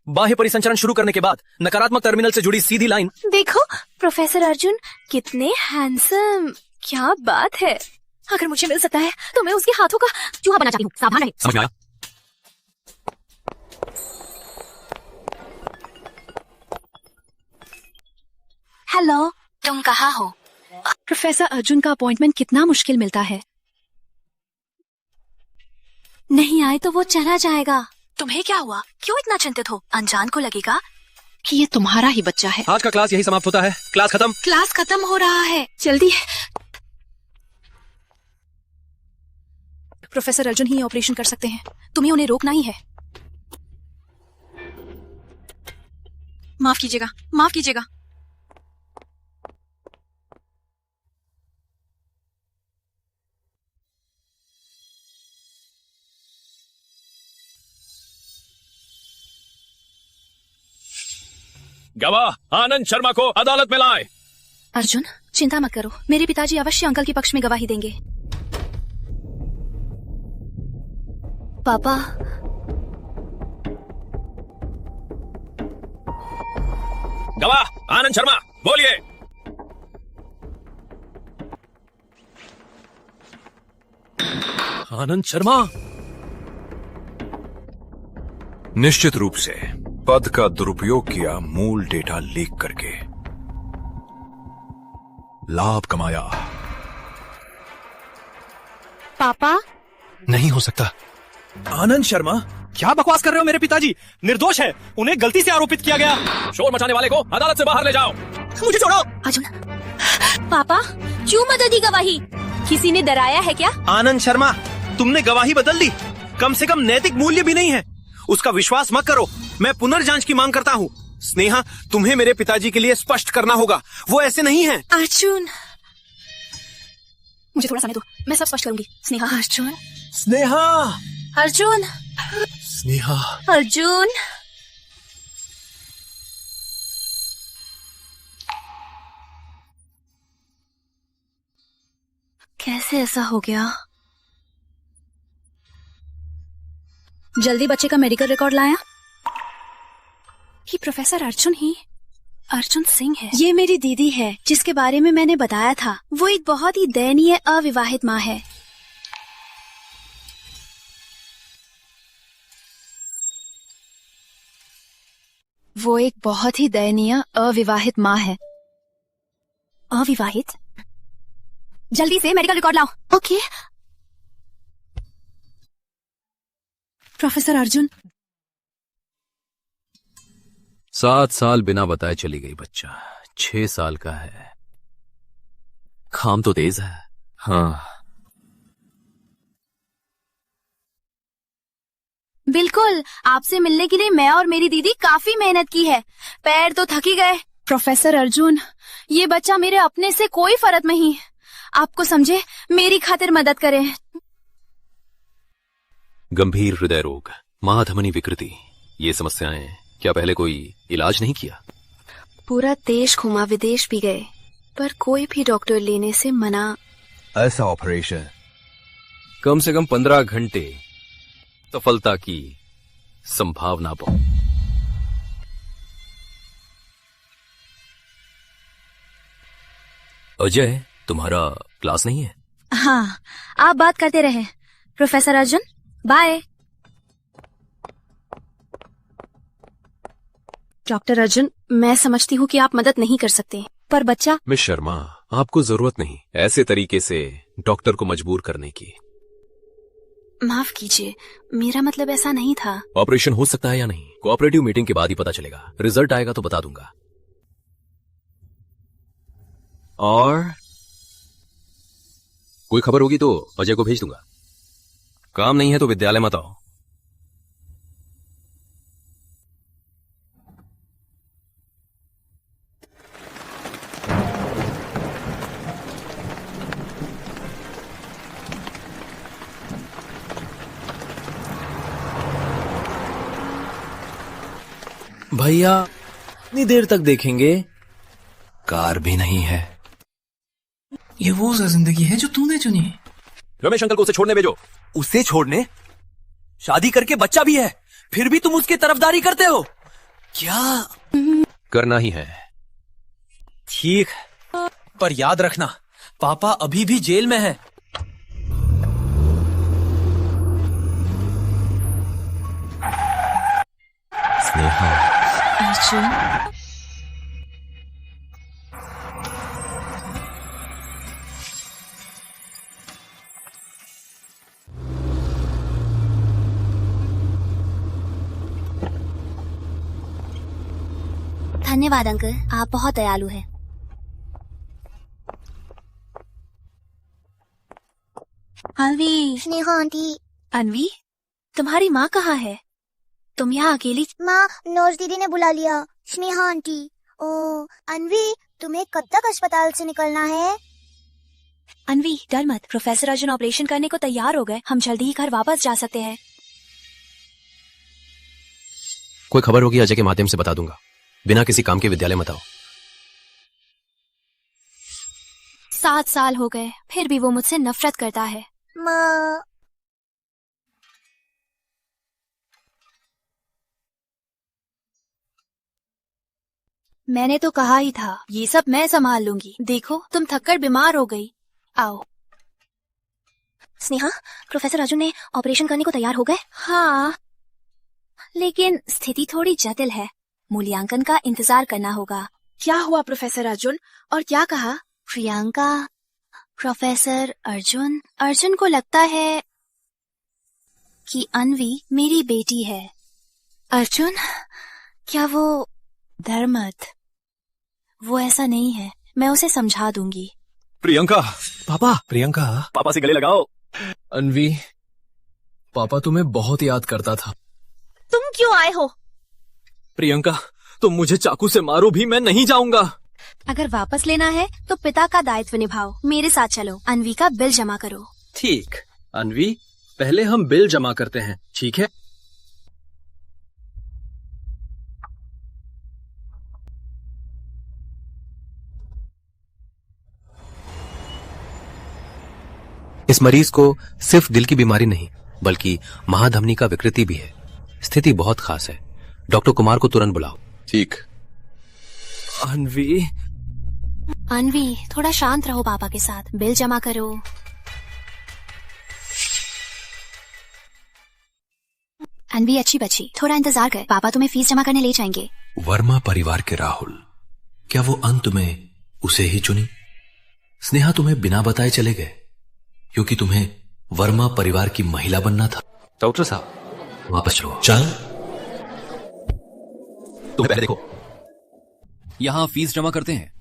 बाह्य परिसंचरण शुरू करने के बाद नकारात्मक टर्मिनल से जुड़ी सीधी लाइन। देखो प्रोफेसर अर्जुन कितने हैंडसम, क्या बात है। अगर मुझे मिल सकता है तो मैं उसके हाथों का चूहा बनना चाहती हूँ। सावधान रहे। समझ में आया? हेलो, तुम कहाँ हो? प्रोफेसर अर्जुन का अपॉइंटमेंट कितना मुश्किल मिलता है। नहीं आए तो वो चला जाएगा। तुम्हें क्या हुआ? क्यों इतना चिंतित हो? अनजान को लगेगा कि ये तुम्हारा ही बच्चा है। आज का क्लास यही समाप्त होता है। क्लास खत्म। क्लास खत्म हो रहा है, जल्दी। प्रोफेसर अर्जुन ही ऑपरेशन कर सकते हैं, तुम्हें उन्हें रोकना ही है। माफ कीजिएगा, माफ कीजिएगा। गवाह आनंद शर्मा को अदालत में लाए। अर्जुन चिंता मत करो, मेरे पिताजी अवश्य अंकल के पक्ष में गवाही देंगे। पापा, गवाह आनंद शर्मा बोलिए। आनंद शर्मा। निश्चित रूप से पद का दुरुपयोग किया, मूल डेटा लीक करके लाभ कमाया। पापा नहीं हो सकता। आनंद शर्मा, क्या बकवास कर रहे हो? मेरे पिताजी निर्दोष है, उन्हें गलती से आरोपित किया गया। शोर मचाने वाले को अदालत से बाहर ले जाओ। मुझे छोड़ो। अर्जुन, पापा क्यों मदद दी गवाही? किसी ने डराया है क्या? आनंद शर्मा, तुमने गवाही बदल दी। कम से कम नैतिक मूल्य भी नहीं है। उसका विश्वास मत करो। मैं पुनर्जांच की मांग करता हूँ। स्नेहा, तुम्हें मेरे पिताजी के लिए स्पष्ट करना होगा, वो ऐसे नहीं हैं। अर्जुन, मुझे थोड़ा समय दो, मैं सब स्पष्ट करूंगी। स्नेहा। अर्जुन। स्नेहा। अर्जुन। स्नेहा। अर्जुन। कैसे ऐसा हो गया? जल्दी बच्चे का मेडिकल रिकॉर्ड लाया। ये प्रोफेसर अर्जुन सिंह है। ये मेरी दीदी है जिसके बारे में मैंने बताया था। वो एक बहुत ही दयनीय अविवाहित माँ है। वो एक बहुत ही दयनीय अविवाहित माँ है। अविवाहित? जल्दी से मेडिकल रिकॉर्ड लाओ। ओके। प्रोफेसर अर्जुन। 7 साल बिना बताए चली गई बच्चा। 6 साल का है। काम तो तेज है। हाँ बिल्कुल, आपसे मिलने के लिए मैं और मेरी दीदी काफी मेहनत की है। पैर तो थक ही गए। प्रोफेसर अर्जुन, ये बच्चा मेरे अपने से कोई फर्क नहीं। आपको समझे, मेरी खातिर मदद करें। गंभीर हृदय रोग, महाधमनी विकृति, ये समस्याएं क्या पहले कोई इलाज नहीं किया? पूरा देश घुमा, विदेश भी गए, पर कोई भी डॉक्टर लेने से मना। ऐसा ऑपरेशन कम से कम 15 घंटे सफलता की संभावना पाओ। अजय, तुम्हारा क्लास नहीं है? हाँ, आप बात करते रहे। Professor Arjun, bye. Doctor Arjun, मैं समझती हूँ कि आप मदद नहीं कर सकते, पर बच्चा। मिस शर्मा, आपको जरूरत नहीं ऐसे तरीके से डॉक्टर को मजबूर करने की। माफ कीजिए, मेरा मतलब ऐसा नहीं था। ऑपरेशन हो सकता है या नहीं, कोऑपरेटिव मीटिंग के बाद ही पता चलेगा। रिजल्ट आएगा तो बता दूंगा। और कोई खबर होगी तो अजय को भेज दूंगा। काम नहीं है तो विद्यालय मत आओ। भैया, इतनी देर तक देखेंगे? कार भी नहीं है। ये वो जिंदगी है जो तूने चुनी है। रमेश अंकल को उसे छोड़ने भेजो। उसे छोड़ने? शादी करके बच्चा भी है, फिर भी तुम उसकी तरफदारी करते हो। क्या? करना ही है। ठीक, पर याद रखना पापा अभी भी जेल में है। स्नेहा, अर्जुन, धन्यवाद अंकल, आप बहुत दयालु हैं। अन्वी, स्नेहा आंटी। अन्वी, तुम्हारी माँ कहाँ है? तुम यहाँ अकेली? माँ, नर्स दीदी ने बुला लिया। स्नेहा आंटी। ओ अनवी, तुम्हें कब तक अस्पताल से निकलना है? अन्वी, डर मत, प्रोफेसर अर्जुन ऑपरेशन करने को तैयार हो गए, हम जल्दी ही घर वापस जा सकते हैं। कोई खबर होगी अजय के माध्यम से बता दूंगा। बिना किसी काम के विद्यालय मत आओ। 7 साल हो गए, फिर भी वो मुझसे नफरत करता है। माँ, मैंने तो कहा ही था, ये सब मैं संभाल लूंगी। देखो, तुम थककर बीमार हो गई। आओ। स्नेहा, प्रोफेसर अर्जुन ने ऑपरेशन करने को तैयार हो गए? हाँ, लेकिन स्थिति थोड़ी जटिल है, मूल्यांकन का इंतजार करना होगा। क्या हुआ प्रोफेसर अर्जुन, और क्या कहा? प्रियंका, प्रोफेसर अर्जुन, अर्जुन को लगता है कि अन्वी मेरी बेटी है। अर्जुन, क्या वो? डर मत, वो ऐसा नहीं है, मैं उसे समझा दूंगी। प्रियंका, पापा, प्रियंका, पापा से गले लगाओ। अन्वी, पापा तुम्हें बहुत याद करता था। तुम क्यों आए हो? प्रियंका, तुम मुझे चाकू से मारो भी, मैं नहीं जाऊंगा। अगर वापस लेना है तो पिता का दायित्व निभाओ। मेरे साथ चलो, अन्वी का बिल जमा करो। ठीक, अन्वी, पहले हम बिल जमा करते हैं, ठीक है? इस मरीज को सिर्फ दिल की बीमारी नहीं बल्कि महाधमनी का विकृति भी है। स्थिति बहुत खास है। डॉक्टर कुमार को तुरंत बुलाओ। ठीक। अन्वी, अन्वी, थोड़ा शांत रहो, पापा के साथ बिल जमा करो। अन्वी अच्छी बच्ची, थोड़ा इंतजार कर, पापा तुम्हें फीस जमा करने ले जाएंगे। वर्मा परिवार के राहुल, क्या वो अंत में उसे ही चुनी? स्नेहा तुम्हें बिना बताए चले गए क्योंकि तुम्हें वर्मा परिवार की महिला बनना था। डॉक्टर साहब, वापस चलो। चल, तुम्हें पहले देखो, यहां फीस जमा करते हैं।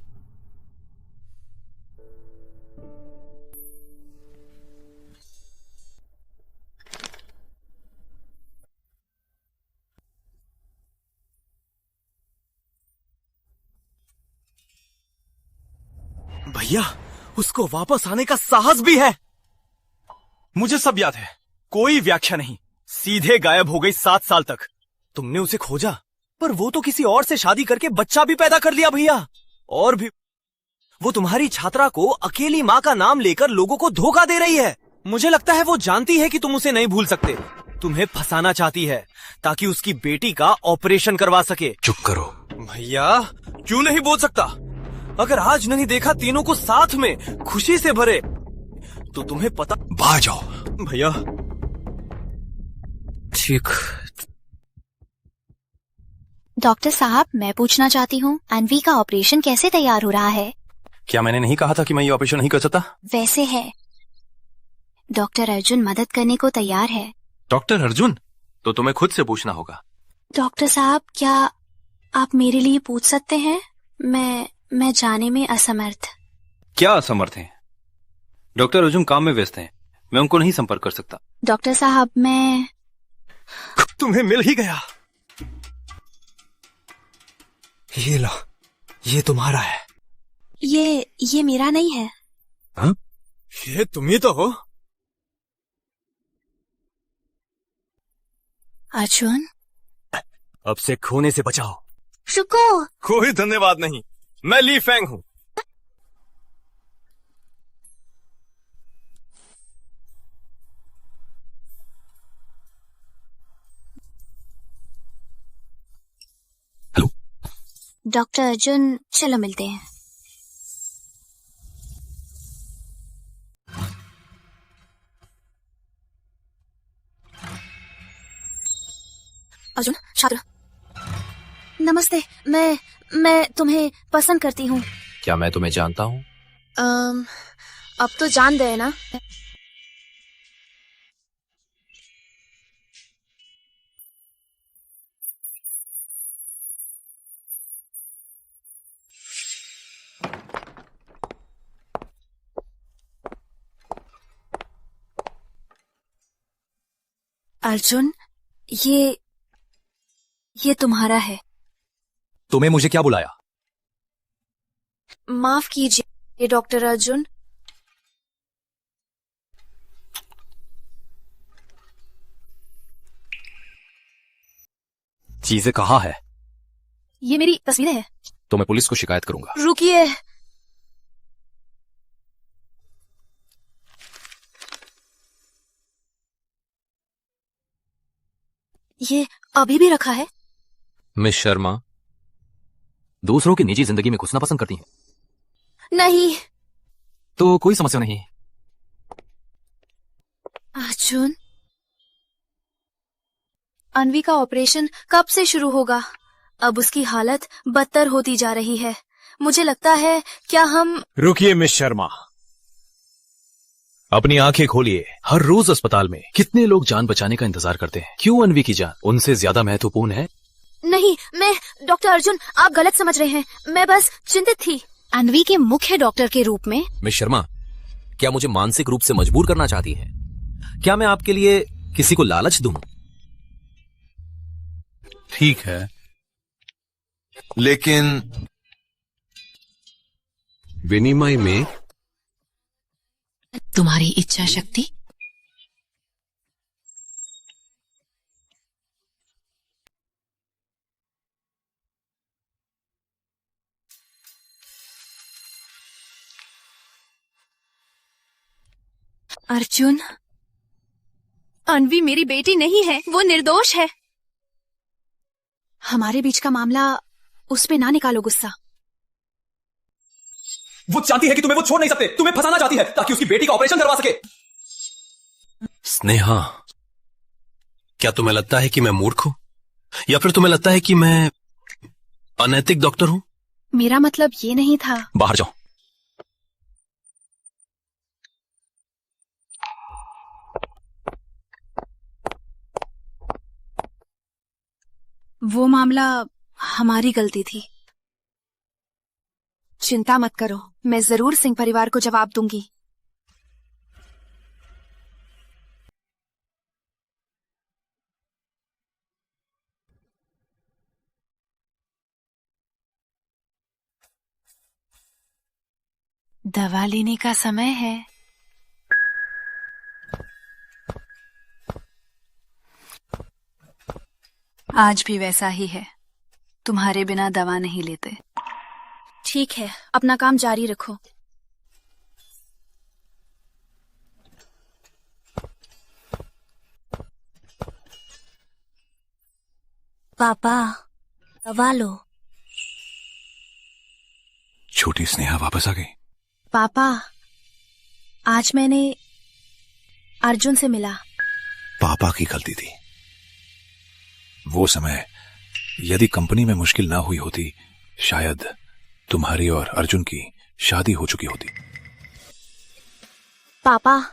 भैया, उसको वापस आने का साहस भी है। मुझे सब याद है, कोई व्याख्या नहीं, सीधे गायब हो गई 7 साल तक। तुमने उसे खोजा, पर वो तो किसी और से शादी करके बच्चा भी पैदा कर लिया भैया। और भी, वो तुम्हारी छात्रा को अकेली माँ का नाम लेकर लोगों को धोखा दे रही है। मुझे लगता है वो जानती है कि तुम उसे नहीं भूल सकते, तुम्हें फंसाना चाहती है ताकि उसकी बेटी का ऑपरेशन करवा सके। चुप करो। भैया, क्यों नहीं बोल सकता? अगर आज नहीं देखा तीनों को साथ में खुशी से भरे तो तुम्हें पता। बाहर जाओ। भैया, ठीक। डॉक्टर साहब, मैं पूछना चाहती हूँ, अन्वी का ऑपरेशन कैसे तैयार हो रहा है? क्या मैंने नहीं कहा था कि मैं ये ऑपरेशन नहीं कर सकता? वैसे है, डॉक्टर अर्जुन मदद करने को तैयार है। डॉक्टर अर्जुन? तो तुम्हें खुद से पूछना होगा। डॉक्टर साहब, क्या आप मेरे लिए पूछ सकते हैं? मैं जाने में असमर्थ। क्या असमर्थ हैं? डॉक्टर अर्जुन काम में व्यस्त हैं, मैं उनको नहीं संपर्क कर सकता। डॉक्टर साहब, मैं... तुम्हें मिल ही गया। ये लो, ये तुम्हारा है। ये मेरा नहीं है। हाँ? ये तुम ही तो हो। अर्जुन, अब से खोने से बचाओ। रुको। कोई धन्यवाद नहीं, मैं ली फेंग हूं। डॉक्टर अर्जुन, चलो मिलते हैं। अर्जुन, छात्र। नमस्ते। मैं तुम्हें पसंद करती हूँ। क्या मैं तुम्हें जानता हूँ? अब तो जान गए ना। अर्जुन, ये तुम्हारा है। तुम्हें मुझे क्या बुलाया? माफ कीजिए डॉक्टर अर्जुन। चीजें कहाँ है? ये मेरी तस्वीरें हैं। तो मैं पुलिस को शिकायत करूंगा। रुकिए। ये अभी भी रखा है? मिस शर्मा, दूसरों की निजी जिंदगी में घुसना पसंद करती हैं? नहीं। तो कोई समस्या नहीं। अर्जुन, अन्वी का ऑपरेशन कब से शुरू होगा? अब उसकी हालत बदतर होती जा रही है। मुझे लगता है क्या हम... रुकिए मिस शर्मा, अपनी आंखें खोलिए। हर रोज अस्पताल में कितने लोग जान बचाने का इंतजार करते हैं। क्यों अन्वी की जान उनसे ज्यादा महत्वपूर्ण है? नहीं, मैं... डॉक्टर अर्जुन, आप गलत समझ रहे हैं। मैं बस चिंतित थी। अन्वी के मुख्य डॉक्टर के रूप में... मिस शर्मा, क्या मुझे मानसिक रूप से मजबूर करना चाहती है? क्या मैं आपके लिए किसी को लालच दूं? ठीक है, लेकिन विनिमय में तुम्हारी इच्छा शक्ति? अर्जुन, अन्वी मेरी बेटी नहीं है, वो निर्दोष है। हमारे बीच का मामला उस पे ना निकालो गुस्सा। वो चाहती है कि तुम्हें वो छोड़ नहीं सकते, तुम्हें फंसाना चाहती है ताकि उसकी बेटी का ऑपरेशन करवा सके। स्नेहा, क्या तुम्हें लगता है कि मैं मूर्ख हूं, या फिर तुम्हें लगता है कि मैं अनैतिक डॉक्टर हूं? मेरा मतलब ये नहीं था। बाहर जाओ। वो मामला हमारी गलती थी। चिंता मत करो, मैं जरूर सिंह परिवार को जवाब दूंगी। दवा लेने का समय है। आज भी वैसा ही है, तुम्हारे बिना दवा नहीं लेते। ठीक है, अपना काम जारी रखो। पापा, दवा लो। छोटी स्नेहा वापस आ गई। पापा, आज मैंने अर्जुन से मिला। पापा की गलती थी। वो समय यदि कंपनी में मुश्किल ना हुई होती, शायद तुम्हारी और अर्जुन की शादी हो चुकी होती। पापा,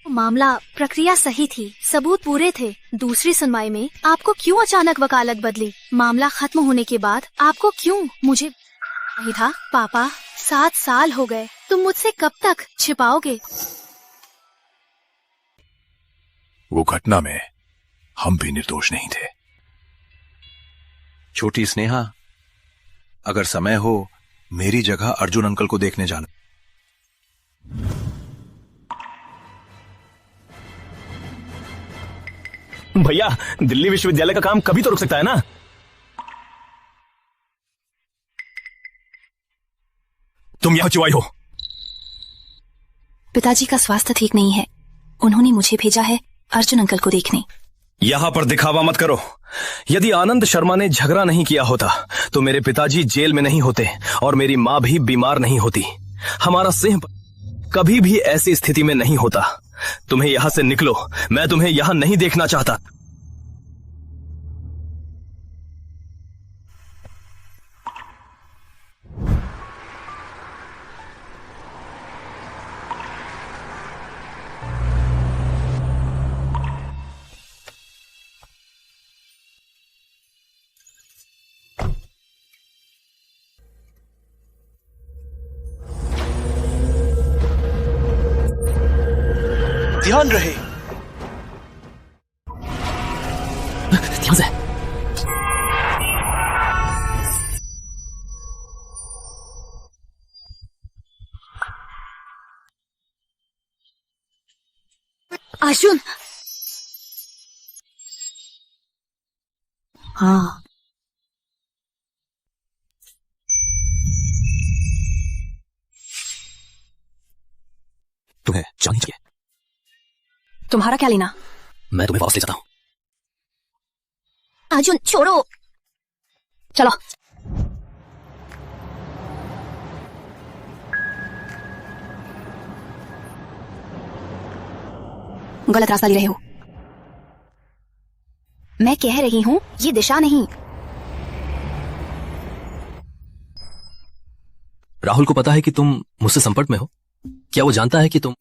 मामला प्रक्रिया सही थी, सबूत पूरे थे। दूसरी सुनवाई में आपको क्यों अचानक वकालत बदली? मामला खत्म होने के बाद आपको क्यों? मुझे नहीं था। पापा, 7 साल हो गए, तुम मुझसे कब तक छिपाओगे? वो घटना में हम भी निर्दोष नहीं थे। छोटी स्नेहा, अगर समय हो मेरी जगह अर्जुन अंकल को देखने जाना। भैया, दिल्ली विश्वविद्यालय का काम कभी तो रुक सकता है ना? तुम यहां क्यों आई हो? पिताजी का स्वास्थ्य ठीक नहीं है, उन्होंने मुझे भेजा है अर्जुन अंकल को देखने। यहाँ पर दिखावा मत करो। यदि आनंद शर्मा ने झगड़ा नहीं किया होता तो मेरे पिताजी जेल में नहीं होते और मेरी माँ भी बीमार नहीं होती। हमारा सिंह कभी भी ऐसी स्थिति में नहीं होता। तुम्हें यहाँ से निकलो, मैं तुम्हें यहाँ नहीं देखना चाहता। ध्यान रहे। ध्यान से। अर्जुन। हाँ। तुम्हें जानी चाहिए। तुम्हारा क्या लेना? मैं तुम्हें वापस ले जाता हूं। अर्जुन छोड़ो। चलो। गलत रास्ता ले रहे हो। मैं कह रही हूं ये दिशा नहीं। राहुल को पता है कि तुम मुझसे संपर्क में हो? क्या वो जानता है कि तुम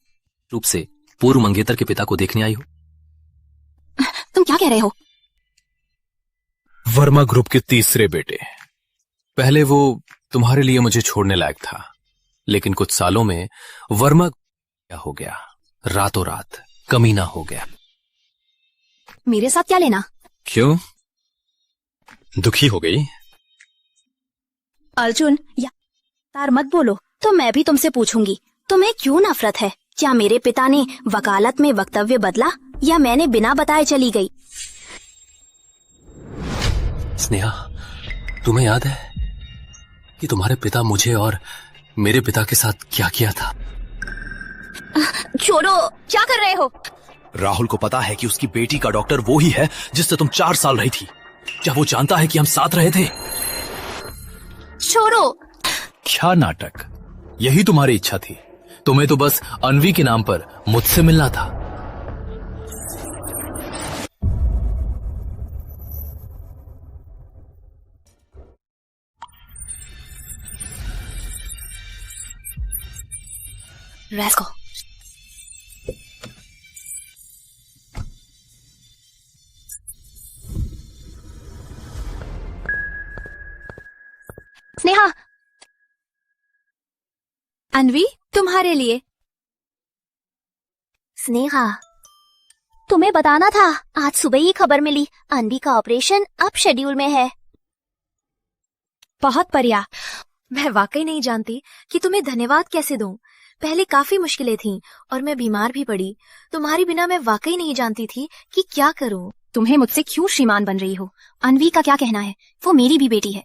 रूप से पूर्व मंगेतर के पिता को देखने आई हो? तुम क्या कह रहे हो? वर्मा ग्रुप के तीसरे बेटे। पहले वो तुम्हारे लिए मुझे छोड़ने लायक था, लेकिन कुछ सालों में वर्मा क्या हो गया, रातों रात कमीना हो गया। मेरे साथ क्या लेना? क्यों? दुखी हो गई? अर्जुन तार मत बोलो। तो मैं भी तुमसे पूछूंगी, तुम्हें क्यों नफरत है? क्या मेरे पिता ने वकालत में वक्तव्य बदला या मैंने बिना बताए चली गई? स्नेहा, तुम्हें याद है कि तुम्हारे पिता मुझे और मेरे पिता के साथ क्या किया था? छोड़ो, क्या कर रहे हो? राहुल को पता है कि उसकी बेटी का डॉक्टर वो ही है जिससे तुम 4 साल रही थी। क्या वो जानता है कि हम साथ रहे थे? छोड़ो। क्या नाटक! यही तुम्हारी इच्छा थी। तुम्हें तो बस अन्वी के नाम पर मुझसे मिलना था। रेस्को। स्नेहा। अन्वी, तुम्हारे लिए। स्नेहा, तुम्हें बताना था, आज सुबह ही खबर मिली, अन्वी का ऑपरेशन अब शेड्यूल में है। बहुत बढ़िया। मैं वाकई नहीं जानती कि तुम्हें धन्यवाद कैसे दूं। पहले काफी मुश्किलें थीं और मैं बीमार भी पड़ी। तुम्हारी बिना मैं वाकई नहीं जानती थी कि क्या करूं। तुम्हें मुझसे क्यों श्रीमान बन रही हो? अन्वी का क्या कहना है? वो मेरी भी बेटी है।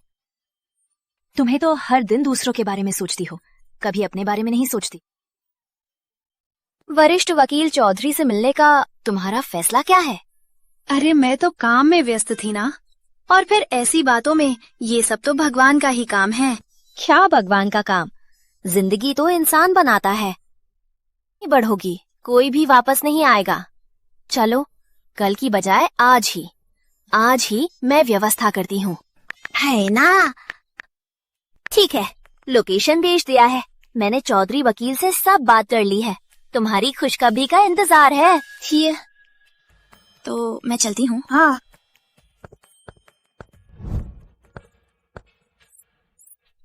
तुम्हें तो हर दिन दूसरों के बारे में सोचती हो, कभी अपने बारे में नहीं सोचती। वरिष्ठ वकील चौधरी से मिलने का तुम्हारा फैसला क्या है? अरे मैं तो काम में व्यस्त थी ना। और फिर ऐसी बातों में ये सब तो भगवान का ही काम है। क्या भगवान का काम? जिंदगी तो इंसान बनाता है। बढ़ोगी, कोई भी वापस नहीं आएगा। चलो, कल की बजाय आज ही मैं व्यवस्था करती हूँ, है ना? ठीक है, लोकेशन भेज दिया है। मैंने चौधरी वकील से सब बात कर ली है। तुम्हारी खुशखबरी का इंतजार है। ठीक, तो मैं चलती हूँ। हाँ।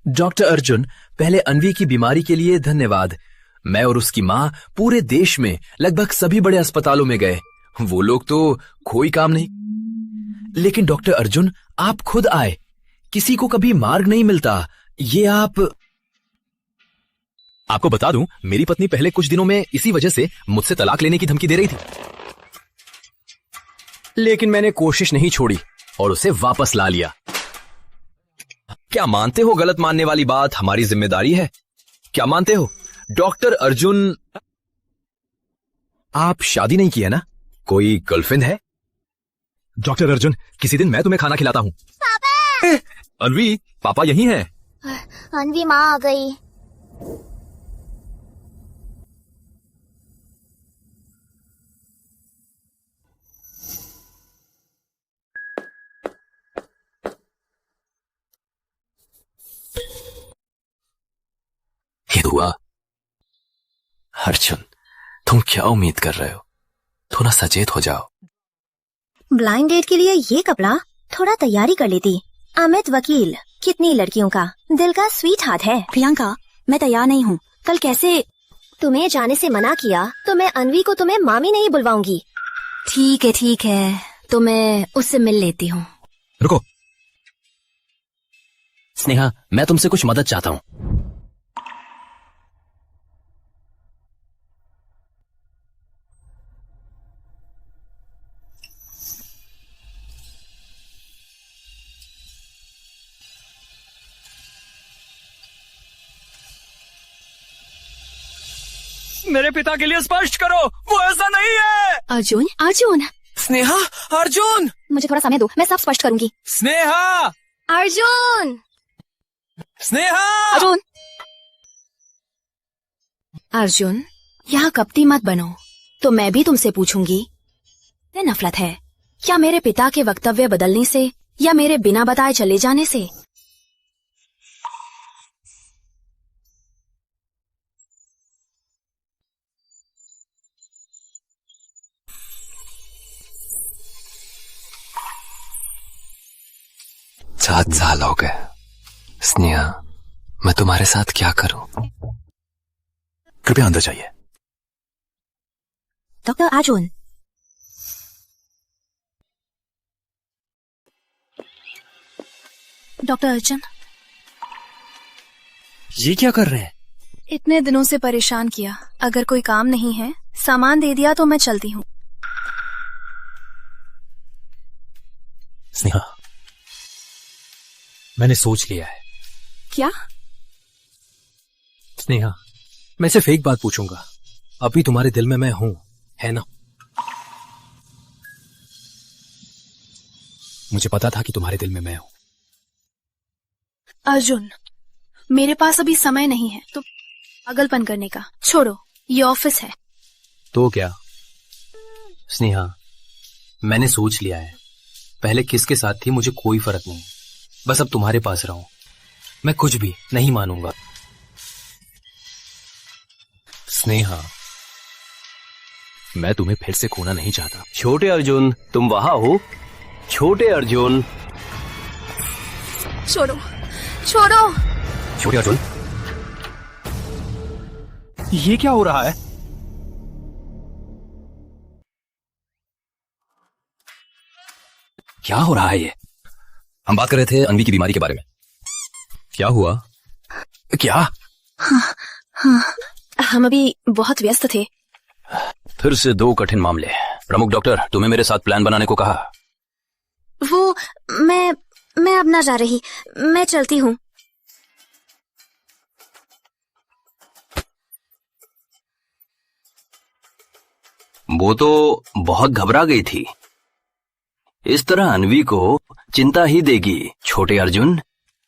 डॉक्टर अर्जुन, पहले अन्वी की बीमारी के लिए धन्यवाद। मैं और उसकी माँ पूरे देश में लगभग सभी बड़े अस्पतालों में गए। वो लोग तो कोई काम नहीं, लेकिन डॉक्टर अर्जुन आप खुद आए। किसी को कभी मार्ग नहीं मिलता। ये आपको बता दूं, मेरी पत्नी पहले कुछ दिनों में इसी वजह से मुझसे तलाक लेने की धमकी दे रही थी, लेकिन मैंने कोशिश नहीं छोड़ी और उसे वापस ला लिया। क्या मानते हो गलत मानने वाली बात हमारी जिम्मेदारी है? क्या मानते हो? डॉक्टर अर्जुन, आप शादी नहीं की है ना? कोई गर्लफ्रेंड है? डॉक्टर अर्जुन, किसी दिन मैं तुम्हें खाना खिलाता हूँ। अनवी, पापा यही हैं। अनवी माँ आ गई। ये हुआ। अर्जुन, तुम क्या उम्मीद कर रहे हो? थोड़ा सचेत हो जाओ। ब्लाइंड डेट के लिए ये कपड़ा थोड़ा तैयारी कर लेती। अमित वकील, कितनी लड़कियों का दिल का स्वीट हार्ट है। प्रियंका, मैं तैयार नहीं हूँ। कल कैसे? तुम्हें जाने से मना किया तो मैं अनवी को तुम्हें मामी नहीं बुलवाऊंगी। ठीक है, तो मैं उससे मिल लेती हूँ। रुको स्नेहा, मैं तुमसे कुछ मदद चाहता हूँ। मेरे पिता के लिए स्पष्ट करो, वो ऐसा नहीं है। अर्जुन, अर्जुन, स्नेहा, अर्जुन, मुझे थोड़ा समय दो, मैं सब स्पष्ट करूंगी। स्नेहा, अर्जुन, स्नेहा, अर्जुन, अर्जुन, यहाँ कपटी मत बनो। तो मैं भी तुमसे पूछूंगी, ये नफरत है क्या मेरे पिता के वक्तव्य बदलने से या मेरे बिना बताए चले जाने से? सात साल हो गए। स्नेहा, मैं तुम्हारे साथ क्या करूं? कृपया अंदर जाइए। डॉक्टर अर्जुन, डॉक्टर अर्जुन, ये क्या कर रहे हैं? इतने दिनों से परेशान किया। अगर कोई काम नहीं है, सामान दे दिया तो मैं चलती हूँ। स्नेहा, मैंने सोच लिया है। क्या? स्नेहा, मैं सिर्फ एक बात पूछूंगा। अभी तुम्हारे दिल में मैं हूं, है ना? मुझे पता था कि तुम्हारे दिल में मैं हूं। अर्जुन, मेरे पास अभी समय नहीं है तो पागलपन करने का। छोड़ो, ये ऑफिस है। तो क्या? स्नेहा, मैंने सोच लिया है। पहले किसके साथ थी मुझे कोई फर्क नहीं, बस अब तुम्हारे पास रहूं। मैं कुछ भी नहीं मानूंगा। स्नेहा, मैं तुम्हें फिर से खोना नहीं चाहता। छोटे अर्जुन, तुम वहां हो? छोटे अर्जुन, छोड़ो, छोड़ो। छोटे अर्जुन, ये क्या हो रहा है? क्या हो रहा है ये? हम बात कर रहे थे अनवी की बीमारी के बारे में। क्या हुआ? क्या? हम अभी बहुत व्यस्त थे। फिर से दो कठिन मामले। प्रमुख डॉक्टर, तुम्हें मेरे साथ प्लान बनाने को कहा। वो मैं अब ना जा रही, मैं चलती हूँ। वो तो बहुत घबरा गई थी। इस तरह अनवी को चिंता ही देगी। छोटे अर्जुन,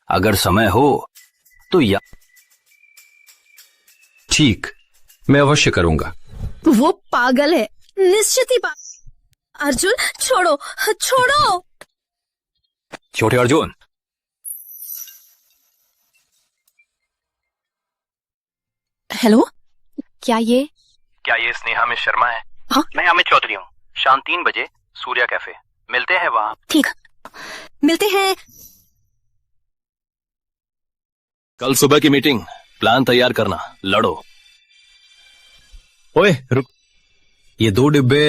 अगर समय हो तो ठीक, मैं अवश्य करूंगा। वो पागल है, निश्चित ही पागल। अर्जुन, छोड़ो, छोड़ो। छोटे अर्जुन, हेलो, क्या ये स्नेहा में शर्मा है? हाँ? मैं अमित चौधरी हूँ। शाम 3 बजे सूर्या कैफे मिलते हैं वहाँ। ठीक, मिलते हैं। कल सुबह की मीटिंग, प्लान तैयार करना, लड़ो। ओए रुक, ये 2 डिब्बे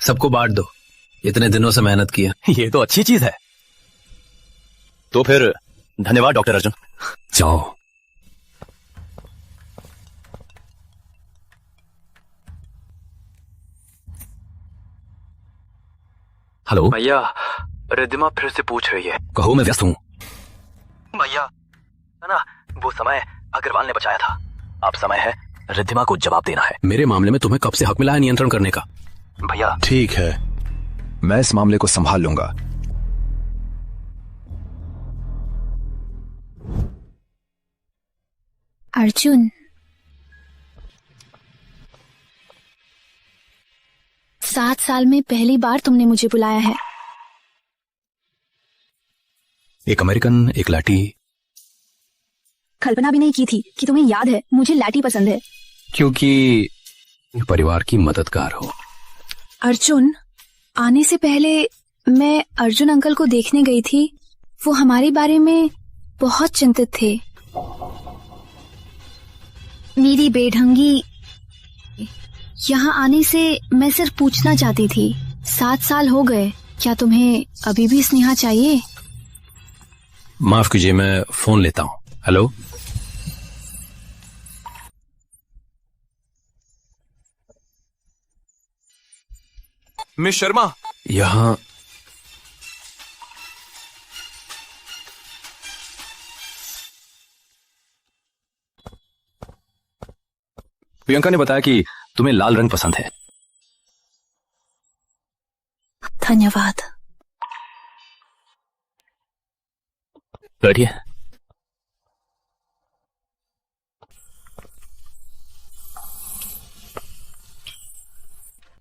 सबको बांट दो। इतने दिनों से मेहनत की है। ये तो अच्छी चीज है। तो फिर धन्यवाद डॉक्टर अर्जुन। जाओ। हेलो भैया, रिद्धिमा फिर से पूछ रही है। कहो, मैं व्यस्त हूँ। भैया ना, वो समय अग्रवाल ने बचाया था। अब समय है रिद्धिमा को जवाब देना है। मेरे मामले में तुम्हें कब से हक मिला है नियंत्रण करने का? भैया ठीक है, मैं इस मामले को संभाल लूंगा। अर्जुन, 7 साल में पहली बार तुमने मुझे बुलाया है। एक अमेरिकन, एक लाठी। कल्पना भी नहीं की थी कि तुम्हें याद है मुझे लाठी पसंद है। क्योंकि परिवार की मददगार हो। अर्जुन, आने से पहले मैं अर्जुन अंकल को देखने गई थी। वो हमारे बारे में बहुत चिंतित थे। मेरी बेढंगी यहाँ आने से मैं सिर्फ पूछना चाहती थी, 7 साल हो गए, क्या तुम्हें अभी भी स्नेहा चाहिए? माफ कीजिए, मैं फोन लेता हूँ। हेलो, मिस शर्मा, यहाँ प्रियंका ने बताया कि तुम्हें लाल रंग पसंद है। धन्यवाद। बैठिए।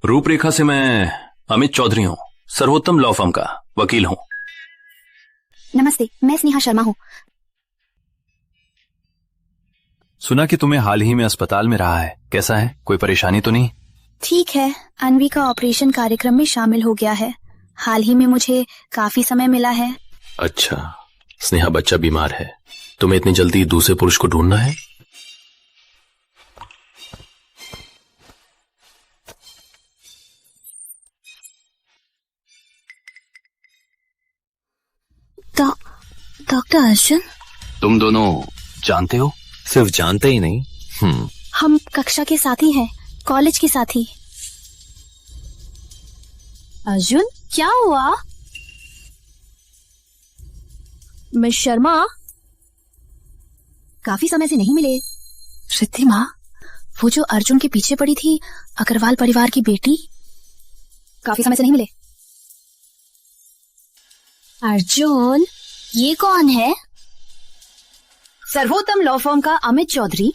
रूपरेखा से मैं अमित चौधरी हूँ, सर्वोत्तम लॉ फर्म का वकील हूँ। नमस्ते, मैं स्नेहा शर्मा हूँ। सुना कि तुम्हें हाल ही में अस्पताल में रहा है, कैसा है? कोई परेशानी तो नहीं? ठीक है, अन्वी का ऑपरेशन कार्यक्रम में शामिल हो गया है। हाल ही में मुझे काफी समय मिला है। अच्छा, स्नेहा बच्चा बीमार है, तुम्हें इतनी जल्दी दूसरे पुरुष को ढूंढना है? डॉक्टर अर्जुन, तुम दोनों जानते हो? सिर्फ जानते ही नहीं, हम कक्षा के साथी हैं, कॉलेज के साथी। अर्जुन, क्या हुआ? मिस शर्मा, काफी समय से नहीं मिले। रिद्धि माँ, वो जो अर्जुन के पीछे पड़ी थी, अग्रवाल परिवार की बेटी, काफी समय से नहीं मिले। अर्जुन, ये कौन है? सर्वोत्तम लॉ फर्म का अमित चौधरी।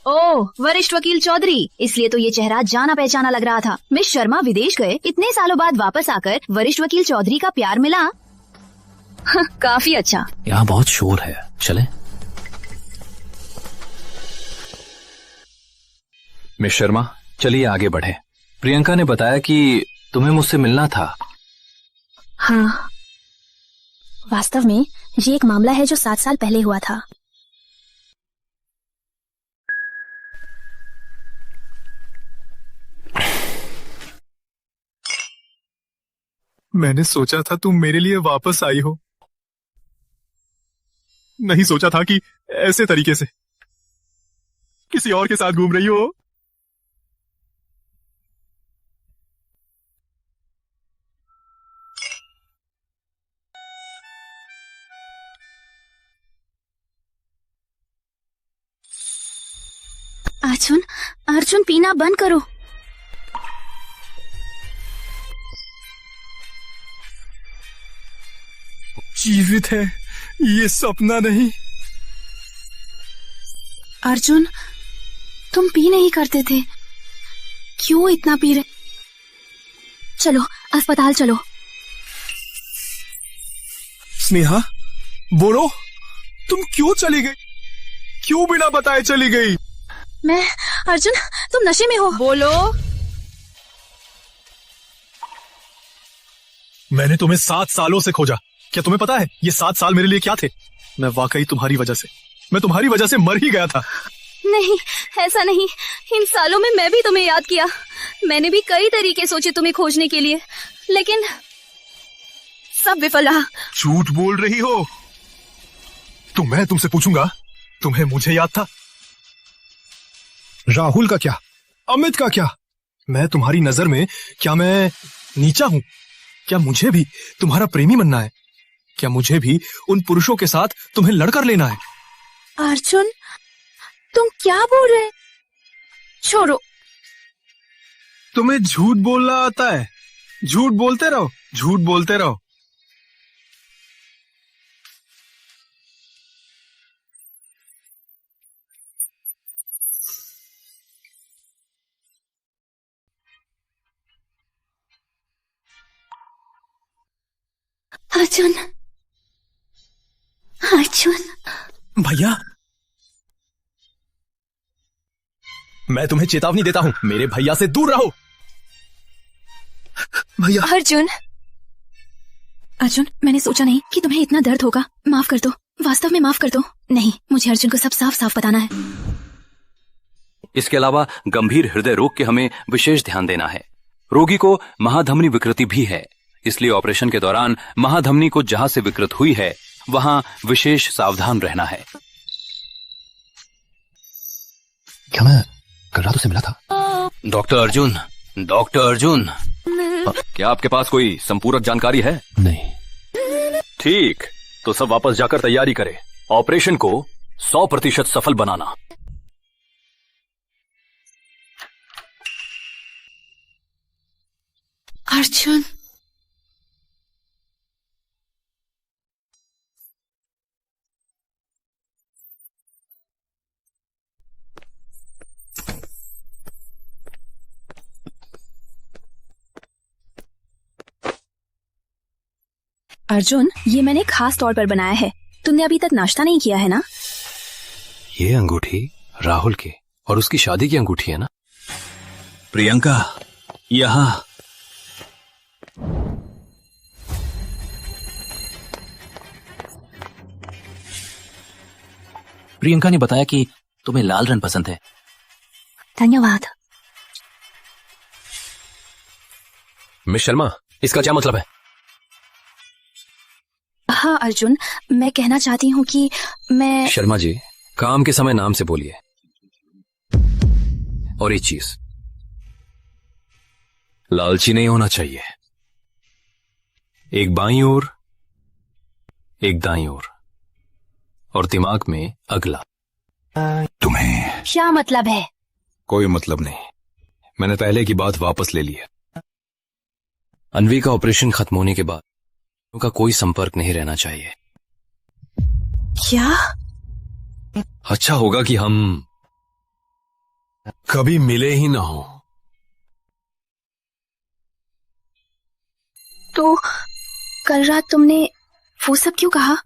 ओह, वरिष्ठ वकील चौधरी, इसलिए तो ये चेहरा जाना पहचाना लग रहा था। मिस शर्मा विदेश गए, इतने सालों बाद वापस आकर वरिष्ठ वकील चौधरी का प्यार मिला। काफी अच्छा। यहाँ बहुत शोर है, चलें? मिस शर्मा, चलिए आगे बढ़े। प्रियंका ने बताया कि तुम्हें मुझसे मिलना था। हाँ, वास्तव में ये एक मामला है जो 7 साल पहले हुआ था। मैंने सोचा था तुम मेरे लिए वापस आई हो, नहीं सोचा था कि ऐसे तरीके से किसी और के साथ घूम रही हो। अर्जुन, अर्जुन, पीना बंद करो। जीवित है, ये सपना नहीं। अर्जुन, तुम पी नहीं करते थे, क्यों इतना पी रहे? चलो अस्पताल चलो। स्नेहा, बोलो, तुम क्यों चली गई? क्यों बिना बताए चली गई? मैं, अर्जुन, तुम नशे में हो। बोलो। मैंने तुम्हें 7 सालों से खोजा। क्या तुम्हें पता है ये 7 साल मेरे लिए क्या थे? मैं वाकई तुम्हारी वजह से मर ही गया था। नहीं, ऐसा नहीं। इन सालों में मैं भी तुम्हें याद किया। मैंने भी कई तरीके सोचे तुम्हें खोजने के लिए, लेकिन सब विफल रहा। झूठ बोल रही हो। तो मैं तुमसे पूछूंगा, तुम्हें मुझे याद था? राहुल का क्या? अमित का क्या? मैं तुम्हारी नजर में क्या मैं नीचा हूं? क्या मुझे भी तुम्हारा प्रेमी बनना है? क्या मुझे भी उन पुरुषों के साथ तुम्हें लड़कर लेना है? अर्जुन, तुम क्या बोल रहे? छोड़ो। तुम्हें झूठ बोलना आता है, झूठ बोलते रहो, झूठ बोलते रहो। अर्जुन, अर्जुन भैया, मैं तुम्हें चेतावनी देता हूं, मेरे भैया से दूर रहो। भैया। अर्जुन, अर्जुन, मैंने सोचा नहीं कि तुम्हें इतना दर्द होगा। माफ कर दो, वास्तव में माफ कर दो। नहीं, मुझे अर्जुन को सब साफ साफ बताना है। इसके अलावा गंभीर हृदय रोग के हमें विशेष ध्यान देना है। रोगी को महाधमनी विकृति भी है, इसलिए ऑपरेशन के दौरान महाधमनी को जहां से विकृत हुई है वहां विशेष सावधान रहना है। क्या मैं कल रात उसे मिला था? डॉक्टर अर्जुन, डॉक्टर अर्जुन, क्या आपके पास कोई संपूरक जानकारी है? नहीं। ठीक, तो सब वापस जाकर तैयारी करें। ऑपरेशन को 100% सफल बनाना। अर्जुन, अर्जुन, ये मैंने खास तौर पर बनाया है। तुमने अभी तक नाश्ता नहीं किया है ना? ये अंगूठी राहुल की और उसकी शादी की अंगूठी है ना? प्रियंका, यहाँ। प्रियंका ने बताया कि तुम्हें लाल रंग पसंद है। धन्यवाद। मिस शर्मा, इसका क्या मतलब है? हाँ अर्जुन, मैं कहना चाहती हूँ कि मैं... शर्मा जी, काम के समय नाम से बोलिए। और एक चीज, लालची नहीं होना चाहिए। एक बाईं ओर, एक दाईं ओर, और दिमाग में अगला। तुम्हें क्या मतलब है? कोई मतलब नहीं, मैंने पहले की बात वापस ले ली है। अन्वी का ऑपरेशन खत्म होने के बाद उनका कोई संपर्क नहीं रहना चाहिए। क्या? अच्छा होगा कि हम कभी मिले ही ना हो। तो कल रात तुमने वो सब क्यों कहा?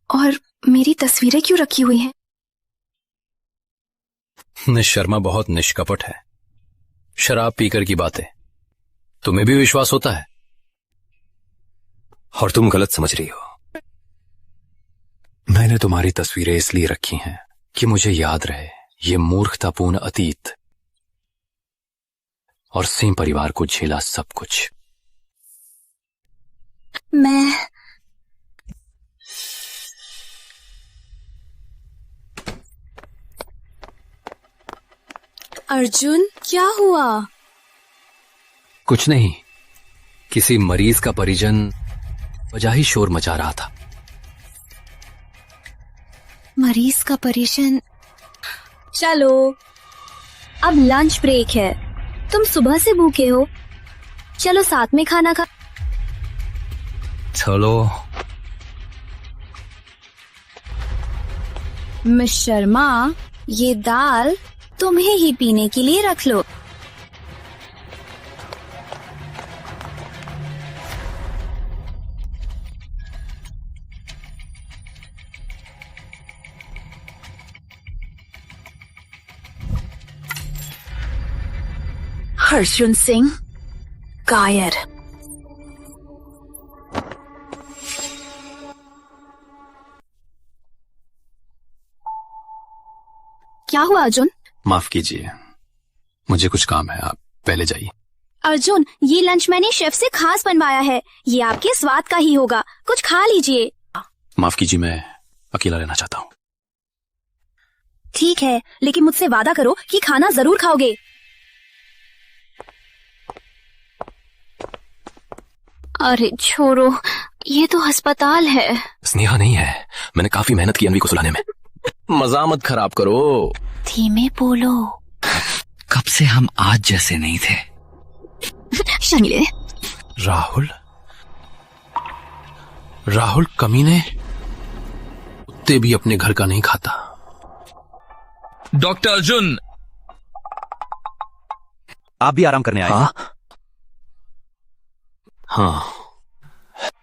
और मेरी तस्वीरें क्यों रखी हुई हैं? मिस शर्मा बहुत निष्कपट है। शराब पीकर की बातें तुम्हें भी विश्वास होता है, और तुम गलत समझ रही हो। मैंने तुम्हारी तस्वीरें इसलिए रखी हैं कि मुझे याद रहे ये मूर्खतापूर्ण अतीत और सिंह परिवार को झेला सब कुछ। मैं... अर्जुन, क्या हुआ? कुछ नहीं, किसी मरीज का परिजन वजह ही शोर मचा रहा था। मरीज का परिजन? चलो, अब लंच ब्रेक है। तुम सुबह से भूखे हो, चलो साथ में खाना खा। चलो। मिस शर्मा, ये दाल तुम्हें ही पीने के लिए रख लो। अर्जुन सिंह, कायर। क्या हुआ अर्जुन? माफ कीजिए, मुझे कुछ काम है, आप पहले जाइए। अर्जुन, ये लंच मैंने शेफ से खास बनवाया है, ये आपके स्वाद का ही होगा, कुछ खा लीजिए। माफ कीजिए, मैं अकेला रहना चाहता हूँ। ठीक है, लेकिन मुझसे वादा करो कि खाना जरूर खाओगे। अरे छोड़ो, ये तो अस्पताल है। स्नेहा नहीं है, मैंने काफी मेहनत की अन्वी को सुलाने में। मजा मत खराब करो। धीमे बोलो। कब से हम आज जैसे नहीं थे। शर्मिले, राहुल? राहुल कमीने, कुत्ते भी अपने घर का नहीं खाता। डॉक्टर अर्जुन, आप भी आराम करने आए? हाँ,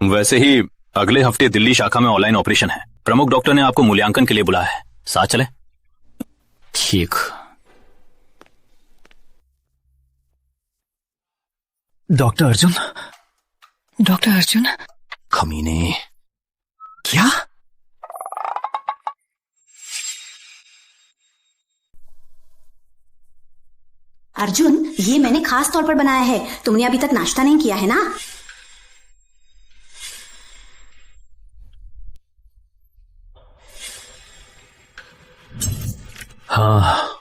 वैसे ही अगले हफ्ते दिल्ली शाखा में ऑनलाइन ऑपरेशन है। प्रमुख डॉक्टर ने आपको मूल्यांकन के लिए बुलाया है। साथ चले? ठीक। डॉक्टर अर्जुन? डॉक्टर अर्जुन? कमीने। क्या? अर्जुन, ये मैंने खास तौर पर बनाया है। तुमने अभी तक नाश्ता नहीं किया है ना? हाँ।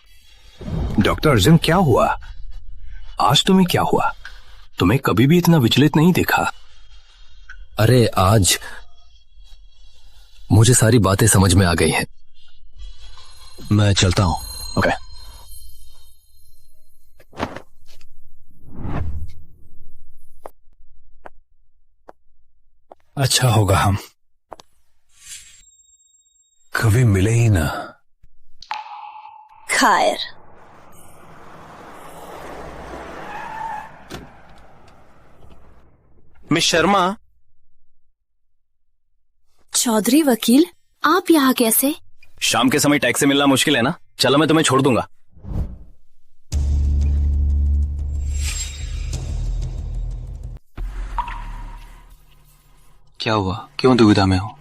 डॉक्टर अर्जुन, क्या हुआ? आज तुम्हें क्या हुआ? तुम्हें कभी भी इतना विचलित नहीं देखा। अरे आज मुझे सारी बातें समझ में आ गई हैं। मैं चलता हूं। ओके। अच्छा होगा हम कभी मिले ही ना। खैर, मिस शर्मा। चौधरी वकील, आप यहाँ कैसे? शाम के समय टैक्सी मिलना मुश्किल है ना? चलो मैं तुम्हें छोड़ दूंगा। क्या हुआ? क्यों दुविधा में हो?